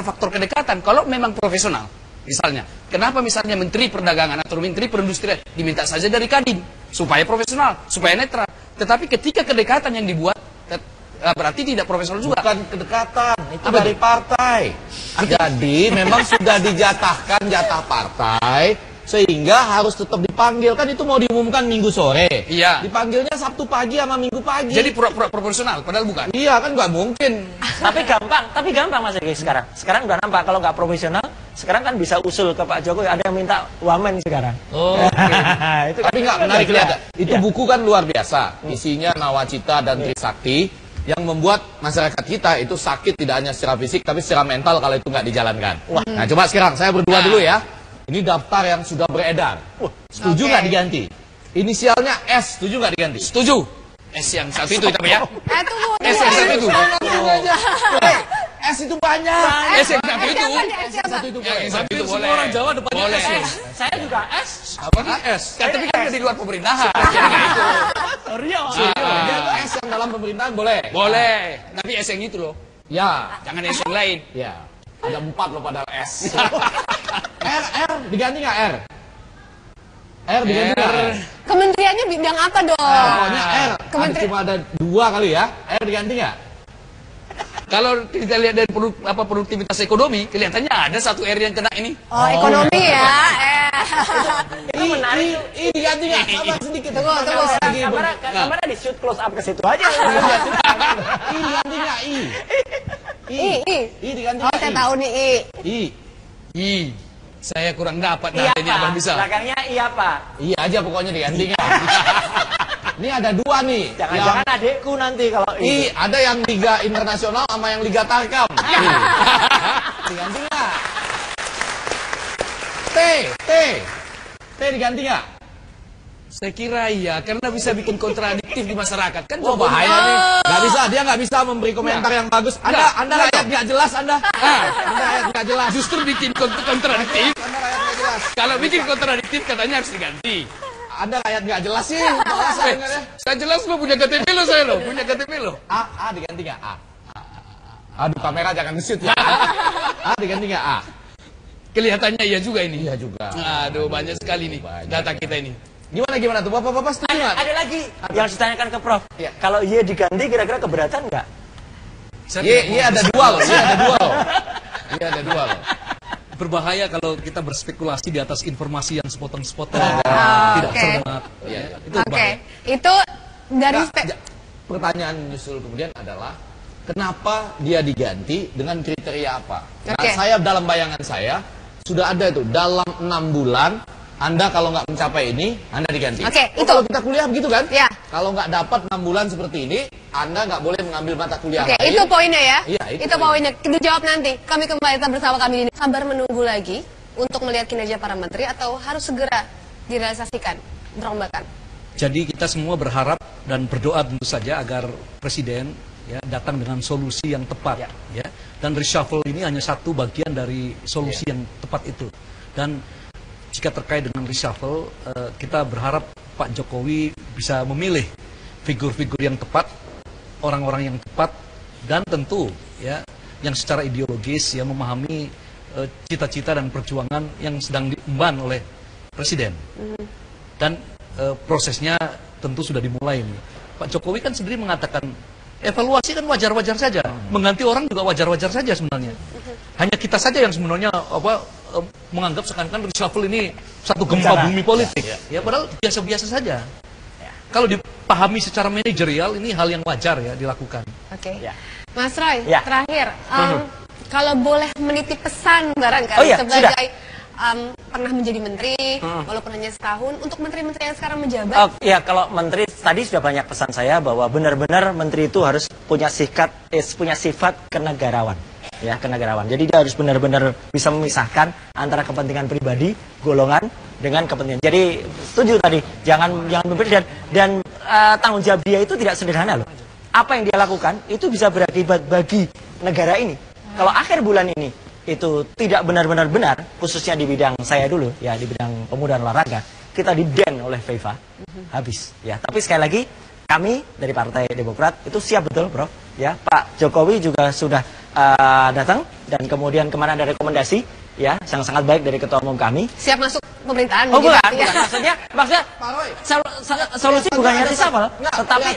faktor kedekatan. Kalau memang profesional, misalnya, kenapa misalnya Menteri Perdagangan atau Menteri Perindustrian diminta saja dari Kadin supaya profesional, supaya netral. Tetapi ketika kedekatan yang dibuat berarti tidak profesional juga. Bukan kedekatan, itu dari partai. Jadi memang sudah dijatahkan jatah partai sehingga harus tetap dipanggil. Kan itu mau diumumkan Minggu sore. Iya. Dipanggilnya Sabtu pagi sama Minggu pagi. Jadi proporsional, padahal bukan. Iya kan nggak mungkin. Tapi gampang Mas Egi sekarang. Sekarang udah nampak kalau nggak profesional, sekarang kan bisa usul ke Pak Jokowi, ada yang minta wamen sekarang. Oh, itu tapi nggak menarik lihat. Itu buku kan luar biasa. Isinya Nawacita dan Trisakti yang membuat masyarakat kita itu sakit tidak hanya secara fisik tapi secara mental kalau itu nggak dijalankan. Nah, coba sekarang saya berdua dulu ya. Ini daftar yang sudah beredar. Setuju nggak diganti? Inisialnya S, setuju nggak diganti? Setuju. S yang satu itu tapi ya. S yang satu itu. S itu banyak. S yang satu itu. Yang satu itu boleh. Semua orang Jawa depannya Boleh. S. Saya juga S. Apa nih S? Kan tapi kan di luar pemerintahan. Jadi nggak itu. S yang dalam pemerintahan boleh. Boleh. Tapi S yang itu loh. Ya. Jangan S yang lain. Ya. Ada 4 loh padahal S. R diganti nggak R? R diganti nggak R? Kementeriannya bidang apa dong? Pokoknya R. Kementeri- Cuma ada 2 kali ya. R diganti nggak? Kalau kita lihat dari produktivitas ekonomi, kelihatannya ada satu R yang kena ini. Oh, ekonomi ya. Itu menarik. I diganti nggak? Sabar sedikit. Tunggu. Kamera di shoot close up ke situ aja. I diganti nggak? I. I diganti Oh, nggak? saya tahu nih I. I. Saya kurang dapat Iya ini abang Pak. bisa. Belakangnya iya Pak. Iya aja pokoknya diganti nggak? Ini ada 2 nih. Jangan-jangan adikku nanti kalau I, ada yang Liga Internasional sama yang Liga Tarkam. Diganti nggak? T diganti nggak? Saya kira iya, karena bisa bikin kontradiktif di masyarakat. Kan Oh, bahaya nih. Dia nggak bisa memberi komentar yang bagus. Anda rakyat nggak jelas, Anda. Anda rakyat nggak jelas. Justru bikin kontradiktif. Anda rakyat nggak jelas. Kalau bikin kontradiktif katanya harus diganti. Anda rakyat nggak jelas sih. Malah saya dengarnya. Saya jelas lo punya KTP lo, saya lo punya KTP lo. A diganti nggak A? Aduh, kamera jangan nge-shoot ya. A diganti nggak A? Kelihatannya iya juga ini. Iya juga. Aduh, banyak sekali nih data kita ini. Gimana tuh? Bapak-bapak setuju nggak? Ada lagi yang harus ditanyakan ke Prof. Kalau Y diganti kira-kira keberatan nggak? Iya ada dua loh. Iya ada dua loh. Berbahaya kalau kita berspekulasi di atas informasi yang sepotong-sepotong dan tidak cermat. Itu berbahaya. Itu dari Pertanyaan justru kemudian adalah kenapa dia diganti dengan kriteria apa? Nah, saya dalam bayangan saya sudah ada itu dalam 6 bulan. Anda kalau nggak mencapai ini, Anda diganti. itu. Kalau kita kuliah begitu kan? Ya. Kalau nggak dapat 6 bulan seperti ini, Anda nggak boleh mengambil mata kuliah lain. Itu poinnya ya. Iya, itu poinnya. Kita jawab nanti. Kami kembali tetap bersama kami ini. Sabar menunggu lagi untuk melihat kinerja para menteri atau harus segera direalisasikan perombakan. Jadi kita semua berharap dan berdoa tentu saja agar Presiden datang dengan solusi yang tepat. Dan reshuffle ini hanya satu bagian dari solusi yang tepat itu. Dan jika terkait dengan reshuffle, kita berharap Pak Jokowi bisa memilih figur-figur yang tepat, orang-orang yang tepat, dan tentu yang secara ideologis memahami cita-cita dan perjuangan yang sedang diemban oleh Presiden. Dan prosesnya tentu sudah dimulai. Pak Jokowi kan sendiri mengatakan evaluasi kan wajar-wajar saja, mengganti orang juga wajar-wajar saja sebenarnya. Hanya kita saja yang sebenarnya menganggap seakan-akan reshuffle ini satu gempa bumi politik. Padahal biasa-biasa saja. Kalau dipahami secara manajerial ini hal yang wajar dilakukan. Mas Roy, terakhir, kalau boleh menitip pesan barangkali sebagai pernah menjadi menteri, walaupun hanya setahun, untuk menteri-menteri yang sekarang menjabat. Kalau menteri tadi sudah banyak pesan saya bahwa benar-benar menteri itu harus punya sifat kenegarawan. Kenegarawan. Jadi dia harus benar-benar bisa memisahkan antara kepentingan pribadi, golongan dengan kepentingan. Jadi setuju tadi, jangan memberi dan tanggung jawab dia itu tidak sederhana loh. Apa yang dia lakukan itu bisa berakibat bagi negara ini. Kalau akhir bulan ini itu tidak benar-benar benar, khususnya di bidang saya dulu di bidang pemuda dan olahraga, kita di-ban oleh FIFA. Habis Tapi sekali lagi kami dari Partai Demokrat itu siap betul, Bro. Pak Jokowi juga sudah datang dan kemudian kemarin ada rekomendasi yang sangat baik dari ketua umum kami. Siap masuk pemerintahan. Bukan. Maksudnya solusi bukannya reshuffle,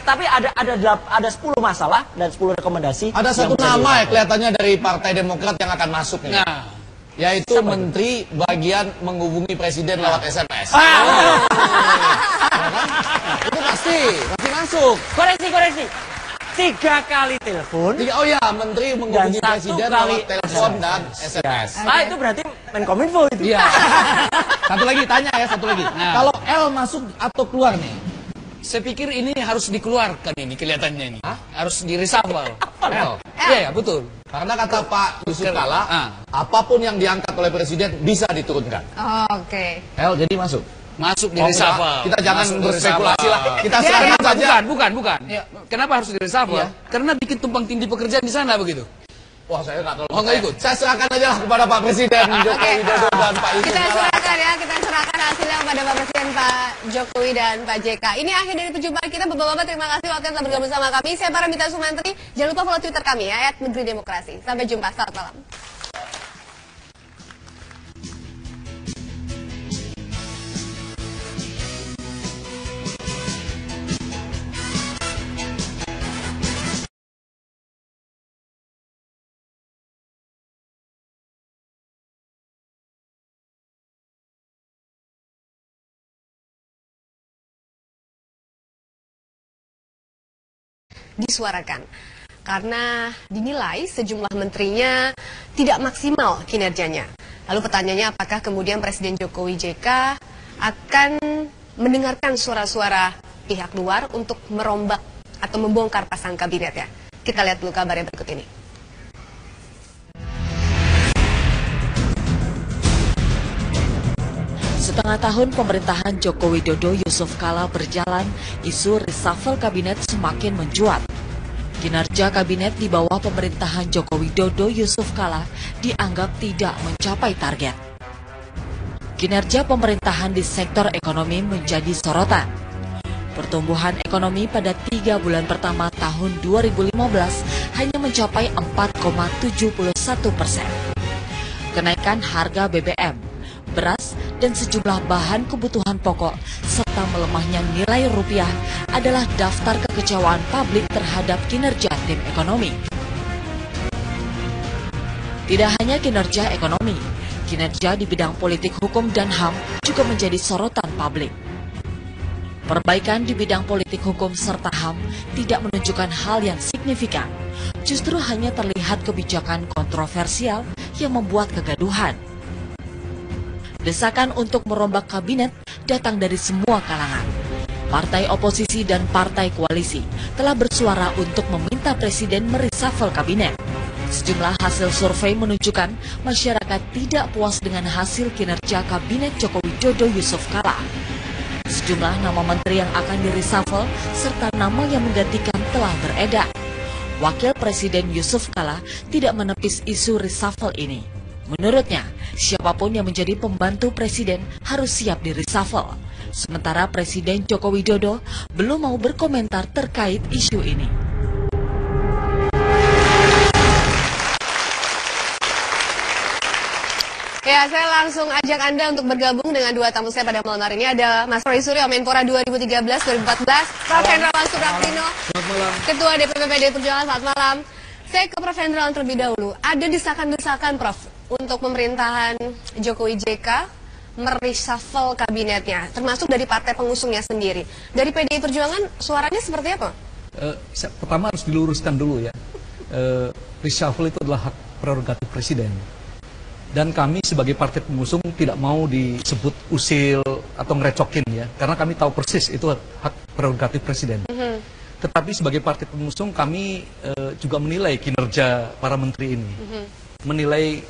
tapi ada 10 masalah dan 10 rekomendasi. Ada satu nama kelihatannya dari Partai Demokrat yang akan masuk nih. Yaitu menteri bagian menghubungi presiden lewat SMS. Itu pasti masuk. Koreksi. 3 kali telepon. Menteri menghubungi presiden lewat telepon dan SMS. Itu berarti Menkominfo itu. Satu lagi tanya satu lagi. Kalau L masuk atau keluar nih? Saya pikir ini harus dikeluarkan ini kelihatannya ini. Harus di-reshuffle. L. Iya, betul. Karena kata Pak Yusuf Kala, apapun yang diangkat oleh presiden bisa diturunkan. L jadi masuk. Masuk di reshuffle. Kita jangan berspekulasi lah. Kita serahkan saja. Bukan. Kenapa harus di reshuffle? Karena bikin tumpang tindih pekerjaan di sana begitu. Wah, saya nggak terlalu. Nggak ikut. Saya serahkan aja lah kepada Pak Presiden Joko Widodo dan Pak Yusuf Kala. Kita serahkan hasilnya kepada Pak Presiden Pak Jokowi dan Pak JK. Ini akhir dari perjumpaan kita. Bapak-bapak, terima kasih waktu telah bergabung sama kami. Saya Paramita Sumantri. Jangan lupa follow Twitter kami @negeri_demokrasi. Sampai jumpa. Selamat malam. Disuarakan karena dinilai sejumlah menterinya tidak maksimal kinerjanya. Lalu pertanyaannya, apakah kemudian Presiden Jokowi JK akan mendengarkan suara-suara pihak luar untuk merombak atau membongkar pasang kabinet ya? Kita lihat dulu kabarnya berikut ini. Setengah tahun pemerintahan Joko Widodo Yusuf Kala berjalan, isu reshuffle kabinet semakin mencuat. Kinerja kabinet di bawah pemerintahan Joko Widodo Yusuf Kala dianggap tidak mencapai target. Kinerja pemerintahan di sektor ekonomi menjadi sorotan. Pertumbuhan ekonomi pada 3 bulan pertama tahun 2015 hanya mencapai 4,71%. Kenaikan harga BBM, beras, dan sejumlah bahan kebutuhan pokok, serta melemahnya nilai rupiah adalah daftar kekecewaan publik terhadap kinerja tim ekonomi. Tidak hanya kinerja ekonomi, kinerja di bidang politik hukum dan HAM juga menjadi sorotan publik. Perbaikan di bidang politik hukum serta HAM tidak menunjukkan hal yang signifikan, justru hanya terlihat kebijakan kontroversial yang membuat kegaduhan. Desakan untuk merombak kabinet datang dari semua kalangan. Partai oposisi dan partai koalisi telah bersuara untuk meminta presiden mereshuffle kabinet. Sejumlah hasil survei menunjukkan masyarakat tidak puas dengan hasil kinerja kabinet Joko Widodo Yusuf Kala. Sejumlah nama menteri yang akan direshuffle serta nama yang menggantikan telah beredar. Wakil Presiden Yusuf Kala tidak menepis isu reshuffle ini. Menurutnya, siapapun yang menjadi pembantu presiden harus siap di reshuffle. Sementara Presiden Joko Widodo belum mau berkomentar terkait isu ini. Ya, saya langsung ajak Anda untuk bergabung dengan dua tamu saya pada malam hari ini. Ada Mas Roy Suryo, Menpora 2013-2014, Prof. Hendrawan Supraktino, Ketua DPP PDI Perjuangan. Selamat malam. Saya ke Prof. Hendrawan terlebih dahulu. Ada desakan-desakan, Prof, untuk pemerintahan Jokowi JK mereshuffle kabinetnya, termasuk dari partai pengusungnya sendiri. Dari PDI Perjuangan, suaranya seperti apa? Pertama harus diluruskan dulu ya. Reshuffle itu adalah hak prerogatif presiden. Dan kami sebagai partai pengusung tidak mau disebut usil atau ngerecokin ya, karena kami tahu persis itu hak prerogatif presiden. Tetapi sebagai partai pengusung kami juga menilai kinerja para menteri ini, menilai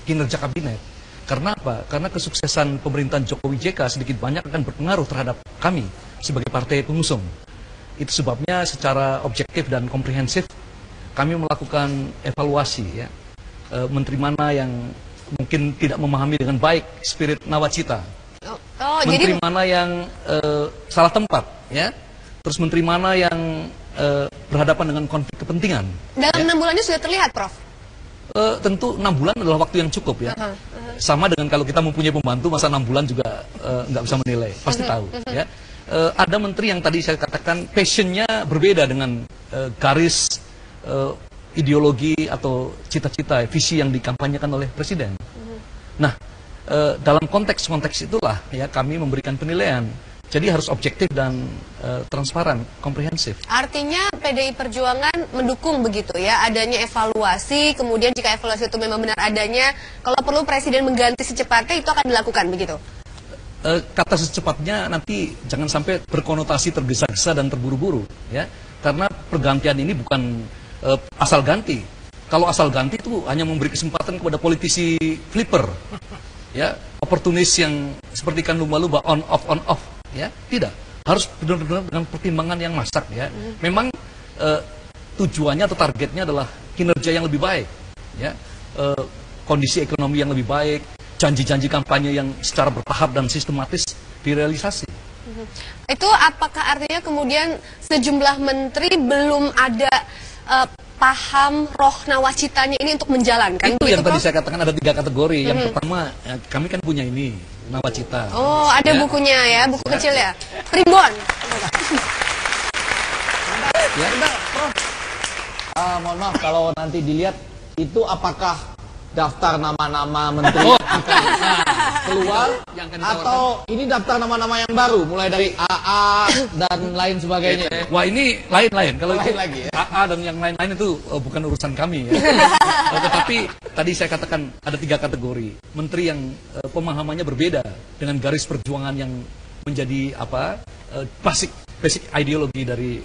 kinerja kabinet. Karena apa? Karena kesuksesan pemerintahan Jokowi JK sedikit banyak akan berpengaruh terhadap kami sebagai partai pengusung. Itu sebabnya secara objektif dan komprehensif kami melakukan evaluasi ya. Menteri mana yang mungkin tidak memahami dengan baik spirit nawacita, menteri mana yang salah tempat, ya, terus menteri mana yang berhadapan dengan konflik kepentingan. Dalam 6 bulannya sudah terlihat, Prof? Tentu 6 bulan adalah waktu yang cukup ya. Sama dengan kalau kita mempunyai pembantu, masa 6 bulan juga nggak bisa menilai, pasti tahu. Ya. Ada menteri yang tadi saya katakan passionnya berbeda dengan garis ideologi atau cita-cita, visi yang dikampanyekan oleh presiden. Nah, dalam konteks itulah ya kami memberikan penilaian. Jadi harus objektif dan transparan, komprehensif. Artinya PDI Perjuangan mendukung begitu ya, adanya evaluasi, kemudian jika evaluasi itu memang benar adanya, kalau perlu presiden mengganti secepatnya itu akan dilakukan begitu? Kata secepatnya nanti jangan sampai berkonotasi tergesa-gesa dan terburu-buru ya, karena pergantian ini bukan asal ganti. Kalau asal ganti itu hanya memberi kesempatan kepada politisi flipper, ya, oportunis yang seperti ikan lumba-lumba on off, ya, tidak. Harus benar-benar dengan pertimbangan yang masak, ya. Memang tujuannya atau targetnya adalah kinerja yang lebih baik, ya, kondisi ekonomi yang lebih baik, janji-janji kampanye yang secara bertahap dan sistematis direalisasi. Itu apakah artinya kemudian sejumlah menteri belum ada paham roh nawacitanya ini untuk menjalankan? Itu yang tadi saya katakan ada 3 kategori. Yang pertama, ya, kami kan punya ini nawacita. Oh, ada bukunya ya, buku kecil ya, Primbon. Ya, Prof. Mohon maaf kalau nanti dilihat itu apakah daftar nama-nama menteri yang akan keluar atau ini daftar nama-nama yang baru mulai dari AA dan lain sebagainya. Wah, ini lain-lain. Kalau itu lagi, ya? AA dan yang lain-lain itu bukan urusan kami ya. Tetapi tadi saya katakan ada 3 kategori menteri yang pemahamannya berbeda dengan garis perjuangan yang menjadi basic ideologi dari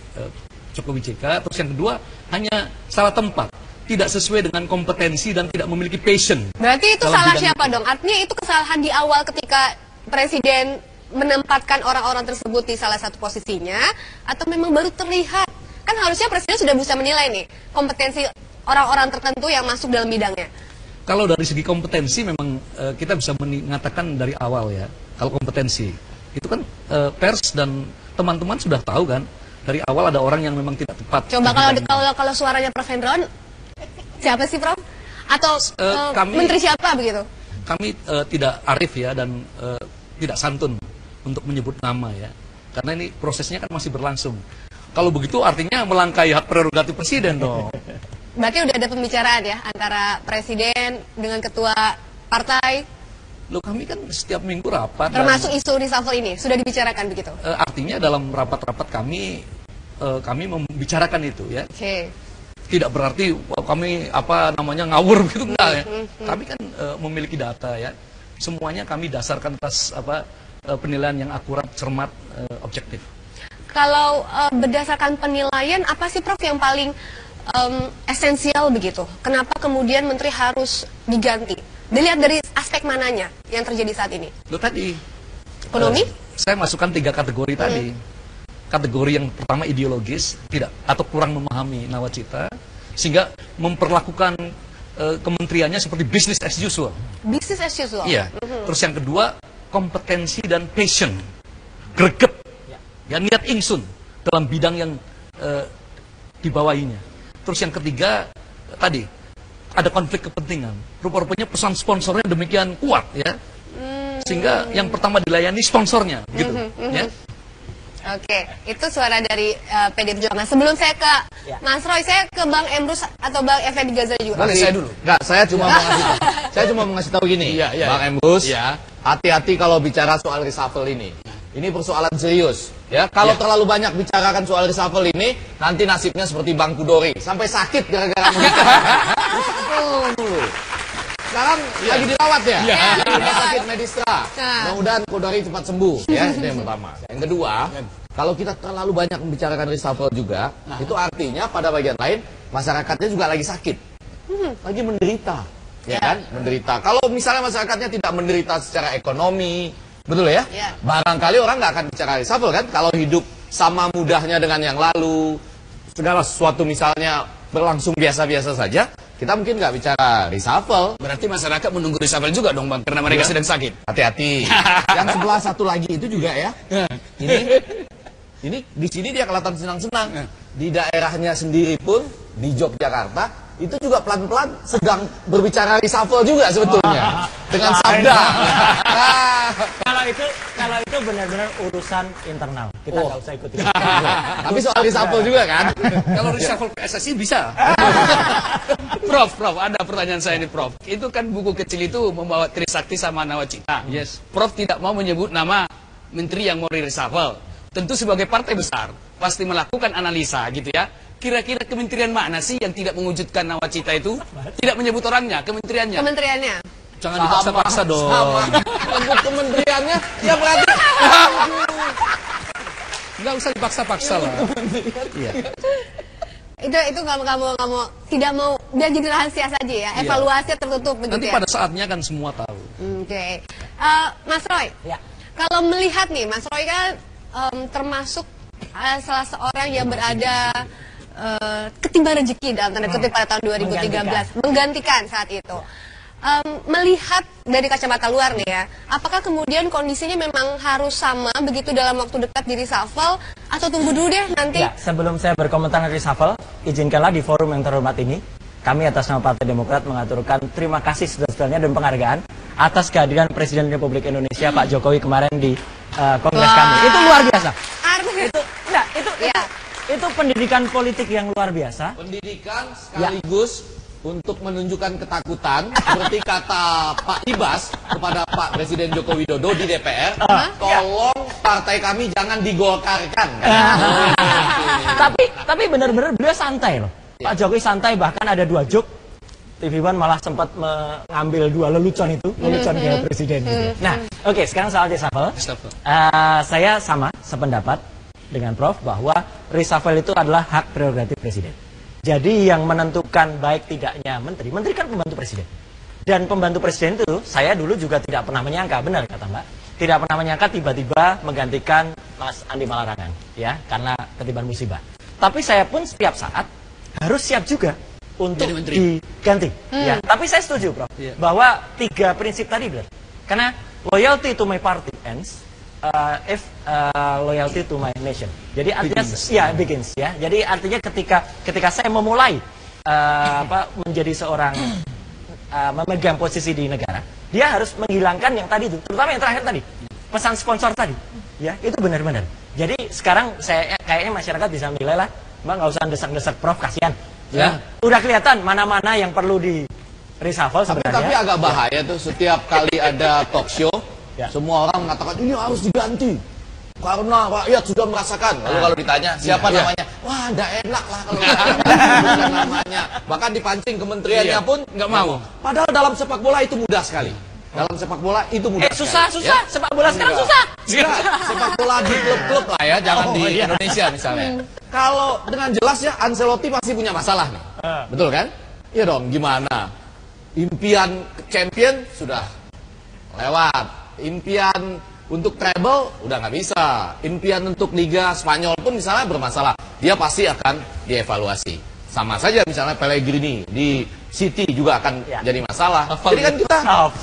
Jokowi JK. Terus yang kedua hanya salah tempat, tidak sesuai dengan kompetensi dan tidak memiliki passion. Berarti itu salah siapa dong? Artinya itu kesalahan di awal ketika Presiden menempatkan orang-orang tersebut di salah satu posisinya, atau memang baru terlihat? Kan harusnya Presiden sudah bisa menilai nih kompetensi orang-orang tertentu yang masuk dalam bidangnya. Kalau dari segi kompetensi memang kita bisa mengatakan dari awal ya, kalau kompetensi itu kan pers dan teman-teman sudah tahu kan, dari awal ada orang yang memang tidak tepat. Coba kalau suaranya Prof. Hendron, siapa sih Prof? Atau menteri siapa begitu? Kami tidak arif ya dan tidak santun untuk menyebut nama ya, karena ini prosesnya kan masih berlangsung. Kalau begitu artinya melangkahi hak prerogatif presiden dong. Berarti udah ada pembicaraan ya antara presiden dengan ketua partai. Loh, kami kan setiap minggu rapat. Termasuk isu reshuffle ini sudah dibicarakan begitu. Artinya dalam rapat-rapat kami membicarakan itu ya. Oke. Tidak berarti kami ngawur gitu enggak ya. Kami kan memiliki data ya. Semuanya kami dasarkan atas penilaian yang akurat, cermat, objektif. Kalau berdasarkan penilaian apa sih Prof yang paling esensial begitu? Kenapa kemudian menteri harus diganti? Dilihat dari aspek mananya yang terjadi saat ini? Loh tadi ekonomi? Saya masukkan 3 kategori tadi. Kategori yang pertama ideologis, tidak atau kurang memahami nawacita, sehingga memperlakukan kementeriannya seperti business as usual. Business as usual? Iya. Terus yang kedua, kompetensi dan passion, greget, ya, niat ingsun dalam bidang yang dibawahinya. Terus yang ketiga, tadi, ada konflik kepentingan. Rupa-rupanya pesan sponsornya demikian kuat, ya. Sehingga yang pertama dilayani sponsornya, gitu. Ya. Oke, itu suara dari PD Perjuangan. Sebelum saya ke Mas Roy, saya ke Bang Emrus atau Bang Effendi Ghazali juga. Boleh saya dulu? Enggak, saya cuma mau ngasih tahu gini, Bang Emrus, hati-hati kalau bicara soal reshuffle ini. Ini persoalan serius, ya. Kalau terlalu banyak bicarakan soal reshuffle ini, nanti nasibnya seperti Bang Kudori, sampai sakit gara-gara dulu. Sekarang lagi dirawat ya? Di rumah sakit Medistra. Mudah-mudahan Kudori cepat sembuh, ya. Itu yang pertama. Yang kedua, kalau kita terlalu banyak membicarakan reshuffle juga, itu artinya pada bagian lain masyarakatnya juga lagi sakit, lagi menderita, ya kan? Menderita. Kalau misalnya masyarakatnya tidak menderita secara ekonomi, betul ya? Barangkali orang nggak akan bicara reshuffle kan? Kalau hidup sama mudahnya dengan yang lalu, segala sesuatu misalnya berlangsung biasa-biasa saja, kita mungkin nggak bicara reshuffle. Berarti masyarakat menunggu reshuffle juga dong Bang, karena mereka sedang sakit. Hati-hati. Yang sebelah satu lagi itu juga ya. Ini di sini dia kelihatan senang-senang. Di daerahnya sendiri pun di Yogyakarta itu juga pelan-pelan sedang berbicara reshuffle juga sebetulnya dengan sabda. Kalau itu benar-benar urusan internal, kita nggak usah ikutin. Tapi soal reshuffle juga kan? Kalau reshuffle PSSI bisa. Prof, ada pertanyaan saya ini Prof. Itu kan buku kecil itu membawa Trisakti sama Nawacita. Yes. Prof tidak mau menyebut nama menteri yang mau reshuffle. Tentu sebagai partai besar pasti melakukan analisa gitu ya. Kira-kira kementerian mana sih yang tidak mewujudkan nawacita itu? Tidak menyebut orangnya, kementeriannya. Kementeriannya. Jangan dipaksa-paksa dong. Menyebut kementeriannya, ya berarti. Nggak usah dipaksa-paksa lah. Iya. Itu kamu tidak mau biar jadi rahasia saja ya. Evaluasi tertutup begitu. Nanti pada saatnya kan semua tahu. Oke. Mas Roy. Ya. Kalau melihat nih, Mas Roy kan termasuk salah seorang yang berada ketimbang rezeki dalam tanda kutip pada tahun 2013 menggantikan saat itu. Melihat dari kacamata luar nih ya, apakah kemudian kondisinya memang harus sama begitu dalam waktu dekat di reshuffle atau tunggu dulu deh nanti? Ya, sebelum saya berkomentar reshuffle, izinkanlah di forum yang terhormat ini kami atas nama Partai Demokrat mengaturkan terima kasih sebenarnya dan penghargaan atas kehadiran Presiden Republik Indonesia Pak Jokowi kemarin di kongres kami. Itu luar biasa. Itu pendidikan politik yang luar biasa. Pendidikan sekaligus untuk menunjukkan ketakutan, seperti kata Pak Ibas kepada Pak Presiden Joko Widodo di DPR, tolong partai kami jangan digolkarkan. Tapi benar-benar beliau santai loh. Pak Jokowi santai, bahkan ada 2 joke. TV One malah sempat mengambil 2 lelucon itu, lelucon gaya presiden. Gitu. Nah, oke, sekarang soal reshuffle. Saya sama sependapat dengan Prof bahwa reshuffle itu adalah hak prerogatif presiden. Jadi yang menentukan baik tidaknya menteri kan pembantu presiden. Dan pembantu presiden itu, saya dulu juga tidak pernah menyangka, benar kata Mbak, tidak pernah menyangka tiba-tiba menggantikan Mas Andi Malarangan, ya, karena ketiban musibah. Tapi saya pun setiap saat harus siap juga untuk diganti. Ya, tapi saya setuju, Prof, bahwa 3 prinsip tadi, benar. Karena loyalty to my party ends if loyalty to my nation. Jadi artinya begins, ya. Jadi artinya ketika saya memulai menjadi seorang memegang posisi di negara, dia harus menghilangkan yang tadi itu, terutama yang terakhir tadi, pesan sponsor tadi, ya, itu benar-benar. Jadi sekarang kayaknya masyarakat bisa menilai lah, Mbak nggak usah desak-desak Prof, kasihan, ya. Udah kelihatan mana-mana yang perlu di reshuffle sebenarnya. Tapi agak bahaya tuh, setiap kali ada talk show, semua orang mengatakan ini harus diganti karena rakyat sudah merasakan. Lalu kalau ditanya siapa namanya, wah nggak enak lah kalau bukan namanya. Bahkan dipancing kementeriannya pun nggak mau. Padahal dalam sepak bola itu mudah sekali. Dalam sepak bola itu mudah. Susah. Sepak bola sekarang susah. Sepak bola di klub-klub lah ya, jangan di Indonesia misalnya. Kalau dengan jelas ya Ancelotti pasti punya masalah nih. Betul kan? Iya dong, gimana? Impian champion sudah lewat. Impian untuk treble udah nggak bisa. Impian untuk Liga Spanyol pun misalnya bermasalah. Dia pasti akan dievaluasi. Sama saja misalnya Pellegrini di City juga akan jadi masalah. Jadi kan kita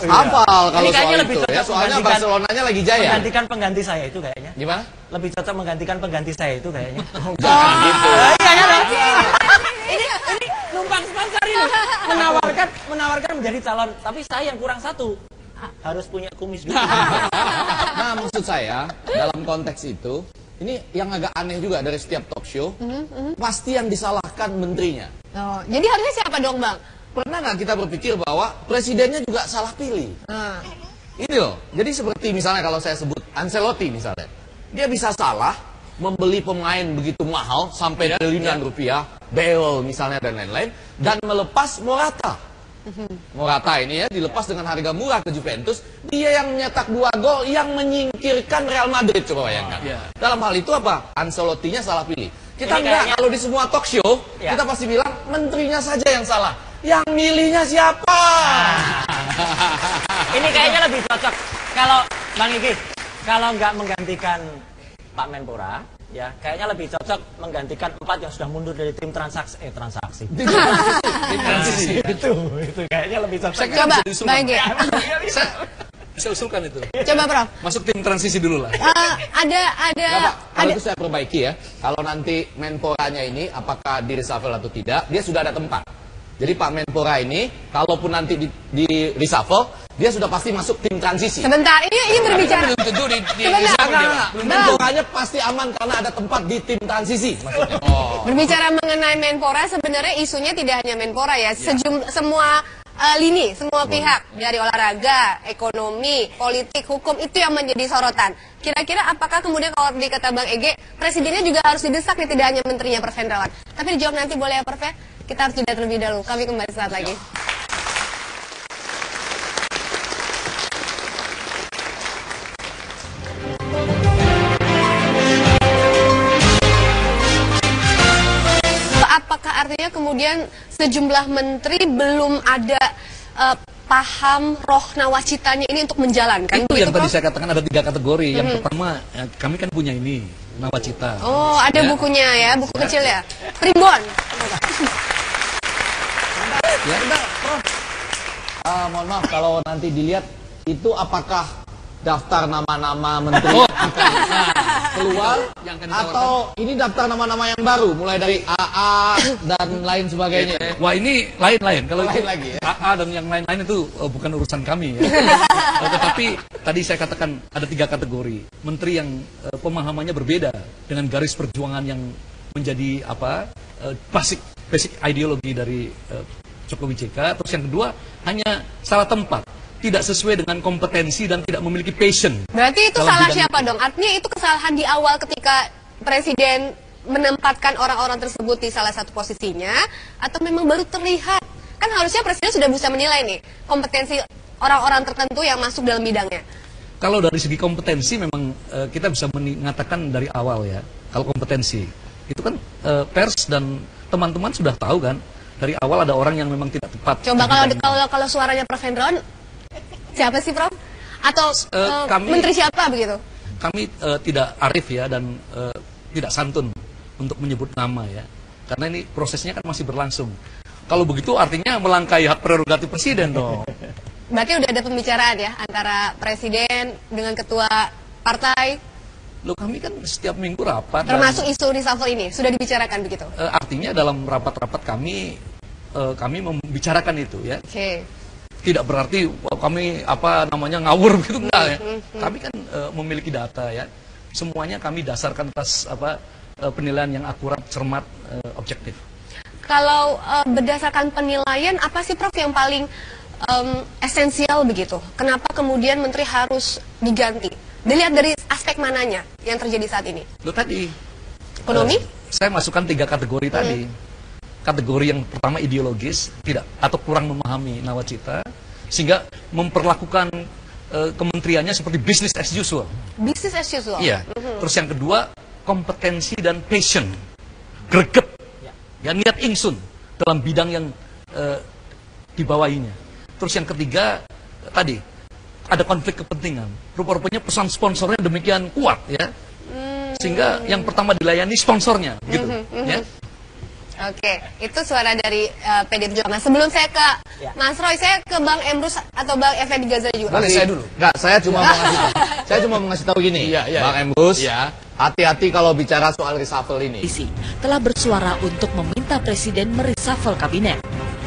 hafal kalau soal itu ya. Soalnya Barcelonanya lagi jaya. Menggantikan pengganti saya itu kayaknya. Gimana? Lebih cocok menggantikan pengganti saya itu kayaknya. Gitu. Ini numpang sponsor ini. Menawarkan menjadi calon, tapi saya yang kurang satu. Harus punya kumis dulu. Nah, maksud saya dalam konteks itu, ini yang agak aneh juga dari setiap talk show, pasti yang disalahkan menterinya. Oh, jadi harusnya siapa dong, Bang? Pernah nggak kita berpikir bahwa presidennya juga salah pilih? Ini loh, jadi seperti misalnya kalau saya sebut Ancelotti misalnya, dia bisa salah membeli pemain begitu mahal sampai triliunan rupiah, Bale misalnya dan lain-lain, dan melepas Morata. Morata ini ya dilepas dengan harga murah ke Juventus, dia yang menyetak 2 gol yang menyingkirkan Real Madrid, coba bayangkan. Dalam hal itu apa? Ancelottinya salah pilih. Kita enggak, kalau di semua talk show kita pasti bilang menterinya saja yang salah. Yang milihnya siapa? Ini kayaknya lebih cocok kalau Bang Iki, kalau nggak menggantikan Pak Menpora, ya kayaknya lebih cocok menggantikan 4 yang sudah mundur dari tim transaksi. Itu kayaknya lebih cocok. Coba, Bang Iki. Bisa usulkan itu. Coba, Prof. Masuk tim transisi dulu lah. Kalau itu saya perbaiki ya. Kalau nanti Menporanya ini apakah di reshuffle atau tidak, dia sudah ada tempat. Jadi Pak Menpora ini, kalaupun nanti di reshuffle, dia sudah pasti masuk tim transisi. Sebentar, ini berbicara. Belum tentu di Menporanya pasti aman karena ada tempat di tim transisi. Maksudnya. Berbicara mengenai Menpora, sebenarnya isunya tidak hanya Menpora ya. Semua lini, semua pihak dari olahraga, ekonomi, politik, hukum itu yang menjadi sorotan. Kira-kira apakah kemudian kalau dikata Bang Ege, presidennya juga harus didesak nih, tidak hanya menterinya Prof Hendrawan. Tapi dijawab nanti boleh ya, Prof ya? Kita harus jeda terlebih dahulu. Kami kembali saat lagi. Apakah artinya kemudian sejumlah menteri belum ada paham roh nawacitanya ini untuk menjalankan? Itu yang tadi saya katakan ada 3 kategori. Yang pertama, kami kan punya ini nawacita. Oh, ada bukunya ya, buku kecil ya. Primbon. Ya, Prof. Mohon maaf kalau nanti dilihat itu apakah daftar nama-nama menteri akan keluar atau ini daftar nama-nama yang baru mulai dari AA dan lain sebagainya. Wah, ini lain-lain. Kalau lain lagi ya. AA dan yang lain-lain itu bukan urusan kami ya. Tetapi tadi saya katakan ada 3 kategori. Menteri yang pemahamannya berbeda dengan garis perjuangan yang menjadi basic ideologi dari Jokowi JK. Terus yang kedua hanya salah tempat, tidak sesuai dengan kompetensi dan tidak memiliki passion. Berarti itu salah siapa dong? Artinya itu kesalahan di awal ketika presiden menempatkan orang-orang tersebut di salah satu posisinya, atau memang baru terlihat? Kan harusnya presiden sudah bisa menilai nih kompetensi orang-orang tertentu yang masuk dalam bidangnya. Kalau dari segi kompetensi memang kita bisa mengatakan dari awal ya. Kalau kompetensi itu kan pers dan teman-teman sudah tahu kan. Dari awal ada orang yang memang tidak tepat. Coba kalau suaranya Prof Hendrawan, siapa sih Prof? Atau menteri siapa begitu? Kami tidak arif ya dan tidak santun untuk menyebut nama ya. Karena ini prosesnya kan masih berlangsung. Kalau begitu artinya melangkahi hak prerogatif presiden dong. Berarti udah ada pembicaraan ya antara presiden dengan ketua partai? Loh, kami kan setiap minggu rapat. Termasuk isu reshuffle ini sudah dibicarakan begitu? Artinya dalam rapat-rapat kami membicarakan itu ya. Oke. Tidak berarti kami ngawur gitu enggak ya. Kami kan memiliki data ya. Semuanya kami dasarkan atas penilaian yang akurat, cermat, objektif. Kalau berdasarkan penilaian apa sih Prof yang paling esensial begitu? Kenapa kemudian menteri harus diganti? Dilihat dari aspek mananya yang terjadi saat ini? Loh tadi ekonomi? Saya masukkan 3 kategori tadi. Kategori yang pertama ideologis, tidak atau kurang memahami nawacita, sehingga memperlakukan kementeriannya seperti business as usual. Business as usual? Iya. Terus yang kedua, kompetensi dan passion, greget, ya niat ingsun dalam bidang yang dibawahinya. Terus yang ketiga, tadi, ada konflik kepentingan. Rupa-rupanya pesan sponsornya demikian kuat, ya. Sehingga yang pertama dilayani sponsornya, gitu. Ya. Oke, itu suara dari PD Perjuangan. Sebelum saya ke Mas Roy, saya ke Bang Emrus atau Bang Effendi Ghazali juga. Boleh saya dulu? Enggak, saya cuma mengasih tahu gini, Bang Emrus, hati-hati kalau bicara soal reshuffle ini. Telah bersuara untuk meminta Presiden mereshuffle kabinet.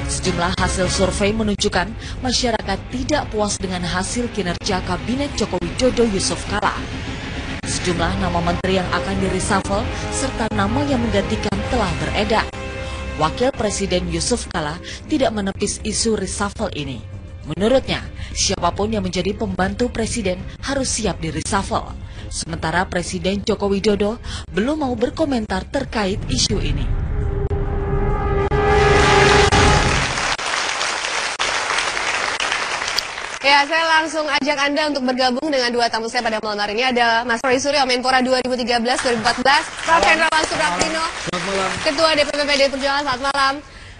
Sejumlah hasil survei menunjukkan masyarakat tidak puas dengan hasil kinerja Kabinet Joko Widodo Yusuf Kala. Sejumlah nama menteri yang akan direshuffle serta nama yang menggantikan telah beredar. Wakil Presiden Yusuf Kala tidak menepis isu reshuffle ini. Menurutnya, siapapun yang menjadi pembantu presiden harus siap di-reshuffle. Sementara Presiden Joko Widodo belum mau berkomentar terkait isu ini. Ya, saya langsung ajak Anda untuk bergabung dengan dua tamu saya pada malam hari ini. Ada Mas Roy Suryo, Menpora 2013-2014, Prof. Hendrawan Supraktino, Ketua DPP PDI Perjuangan. Selamat malam.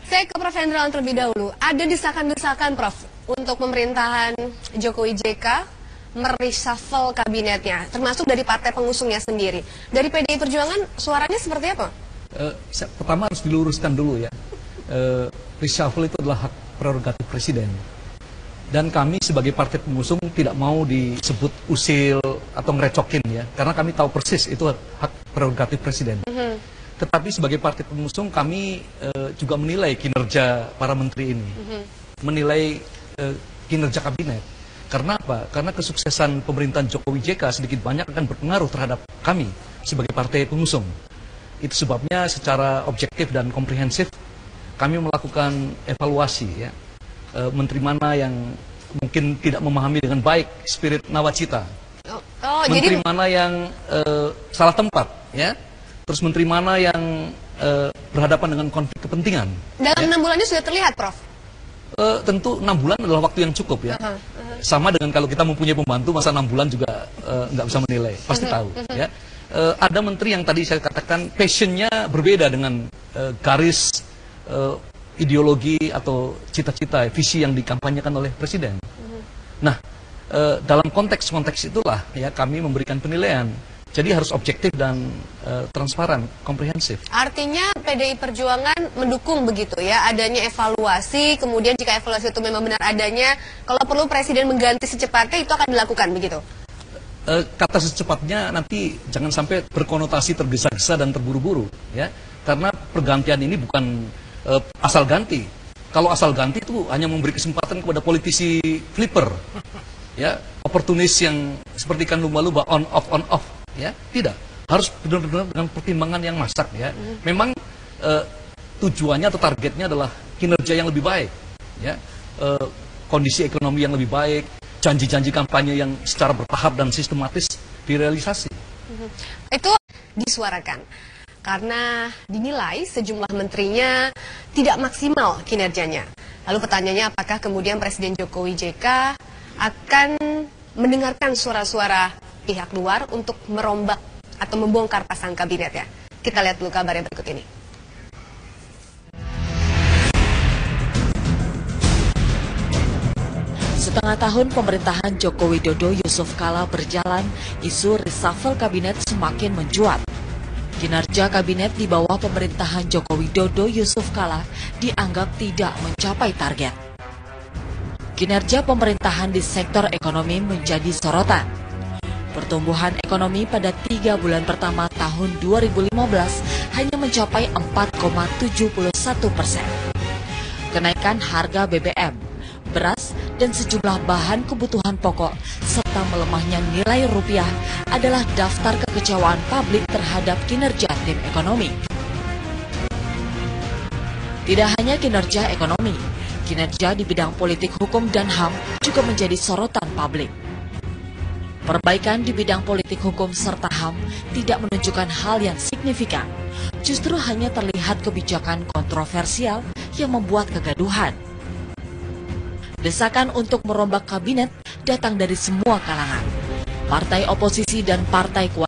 Saya ke Prof. Hendrawan terlebih dahulu. Ada desakan-desakan, Prof, untuk pemerintahan Jokowi JK mereshuffle kabinetnya, termasuk dari partai pengusungnya sendiri. Dari PDI Perjuangan, suaranya seperti apa? Pertama harus diluruskan dulu ya. Reshuffle itu adalah hak prerogatif presiden. Dan kami sebagai partai pengusung tidak mau disebut usil atau ngerecokin ya, karena kami tahu persis itu hak prerogatif presiden. Tetapi sebagai partai pengusung kami juga menilai kinerja para menteri ini, menilai kinerja kabinet. Karena apa? Karena kesuksesan pemerintahan Jokowi JK sedikit banyak akan berpengaruh terhadap kami sebagai partai pengusung. Itu sebabnya secara objektif dan komprehensif kami melakukan evaluasi ya. Menteri mana yang mungkin tidak memahami dengan baik spirit nawacita, menteri mana yang salah tempat, ya, terus menteri mana yang berhadapan dengan konflik kepentingan. Dalam 6 bulan ini sudah terlihat, Prof? Tentu 6 bulan adalah waktu yang cukup ya. Sama dengan kalau kita mempunyai pembantu, masa 6 bulan juga nggak bisa menilai, pasti tahu. Ya. Ada menteri yang tadi saya katakan passionnya berbeda dengan garis ideologi atau cita-cita, visi yang dikampanyekan oleh presiden. Nah, dalam konteks itulah ya kami memberikan penilaian. Jadi harus objektif dan transparan, komprehensif. Artinya PDI Perjuangan mendukung begitu ya, adanya evaluasi, kemudian jika evaluasi itu memang benar adanya, kalau perlu presiden mengganti secepatnya itu akan dilakukan begitu? Kata secepatnya nanti jangan sampai berkonotasi tergesa-gesa dan terburu-buru ya, karena pergantian ini bukan asal ganti. Kalau asal ganti itu hanya memberi kesempatan kepada politisi flipper, ya, oportunis yang seperti kan lumba-lumba on off, ya, tidak. Harus benar-benar dengan pertimbangan yang masak, ya. Memang tujuannya atau targetnya adalah kinerja yang lebih baik, ya, kondisi ekonomi yang lebih baik, janji-janji kampanye yang secara bertahap dan sistematis direalisasi. Itu disuarakan. Karena dinilai sejumlah menterinya tidak maksimal kinerjanya. Lalu pertanyaannya apakah kemudian Presiden Jokowi JK akan mendengarkan suara-suara pihak luar untuk merombak atau membongkar pasang kabinetnya? Kita lihat dulu kabarnya berikut ini. setengah tahun pemerintahan Joko Widodo Yusuf Kala berjalan, isu reshuffle kabinet semakin mencuat. Kinerja kabinet di bawah pemerintahan Joko Widodo Yusuf Kala dianggap tidak mencapai target. Kinerja pemerintahan di sektor ekonomi menjadi sorotan. Pertumbuhan ekonomi pada 3 bulan pertama tahun 2015 hanya mencapai 4,71%. Kenaikan harga BBM, beras, dan sejumlah bahan kebutuhan pokok, serta melemahnya nilai rupiah adalah daftar kekecewaan publik terhadap kinerja tim ekonomi. Tidak hanya kinerja ekonomi, kinerja di bidang politik hukum dan HAM juga menjadi sorotan publik. Perbaikan di bidang politik hukum serta HAM tidak menunjukkan hal yang signifikan, justru hanya terlihat kebijakan kontroversial yang membuat kegaduhan. Desakan untuk merombak kabinet datang dari semua kalangan. Partai oposisi dan partai koalisi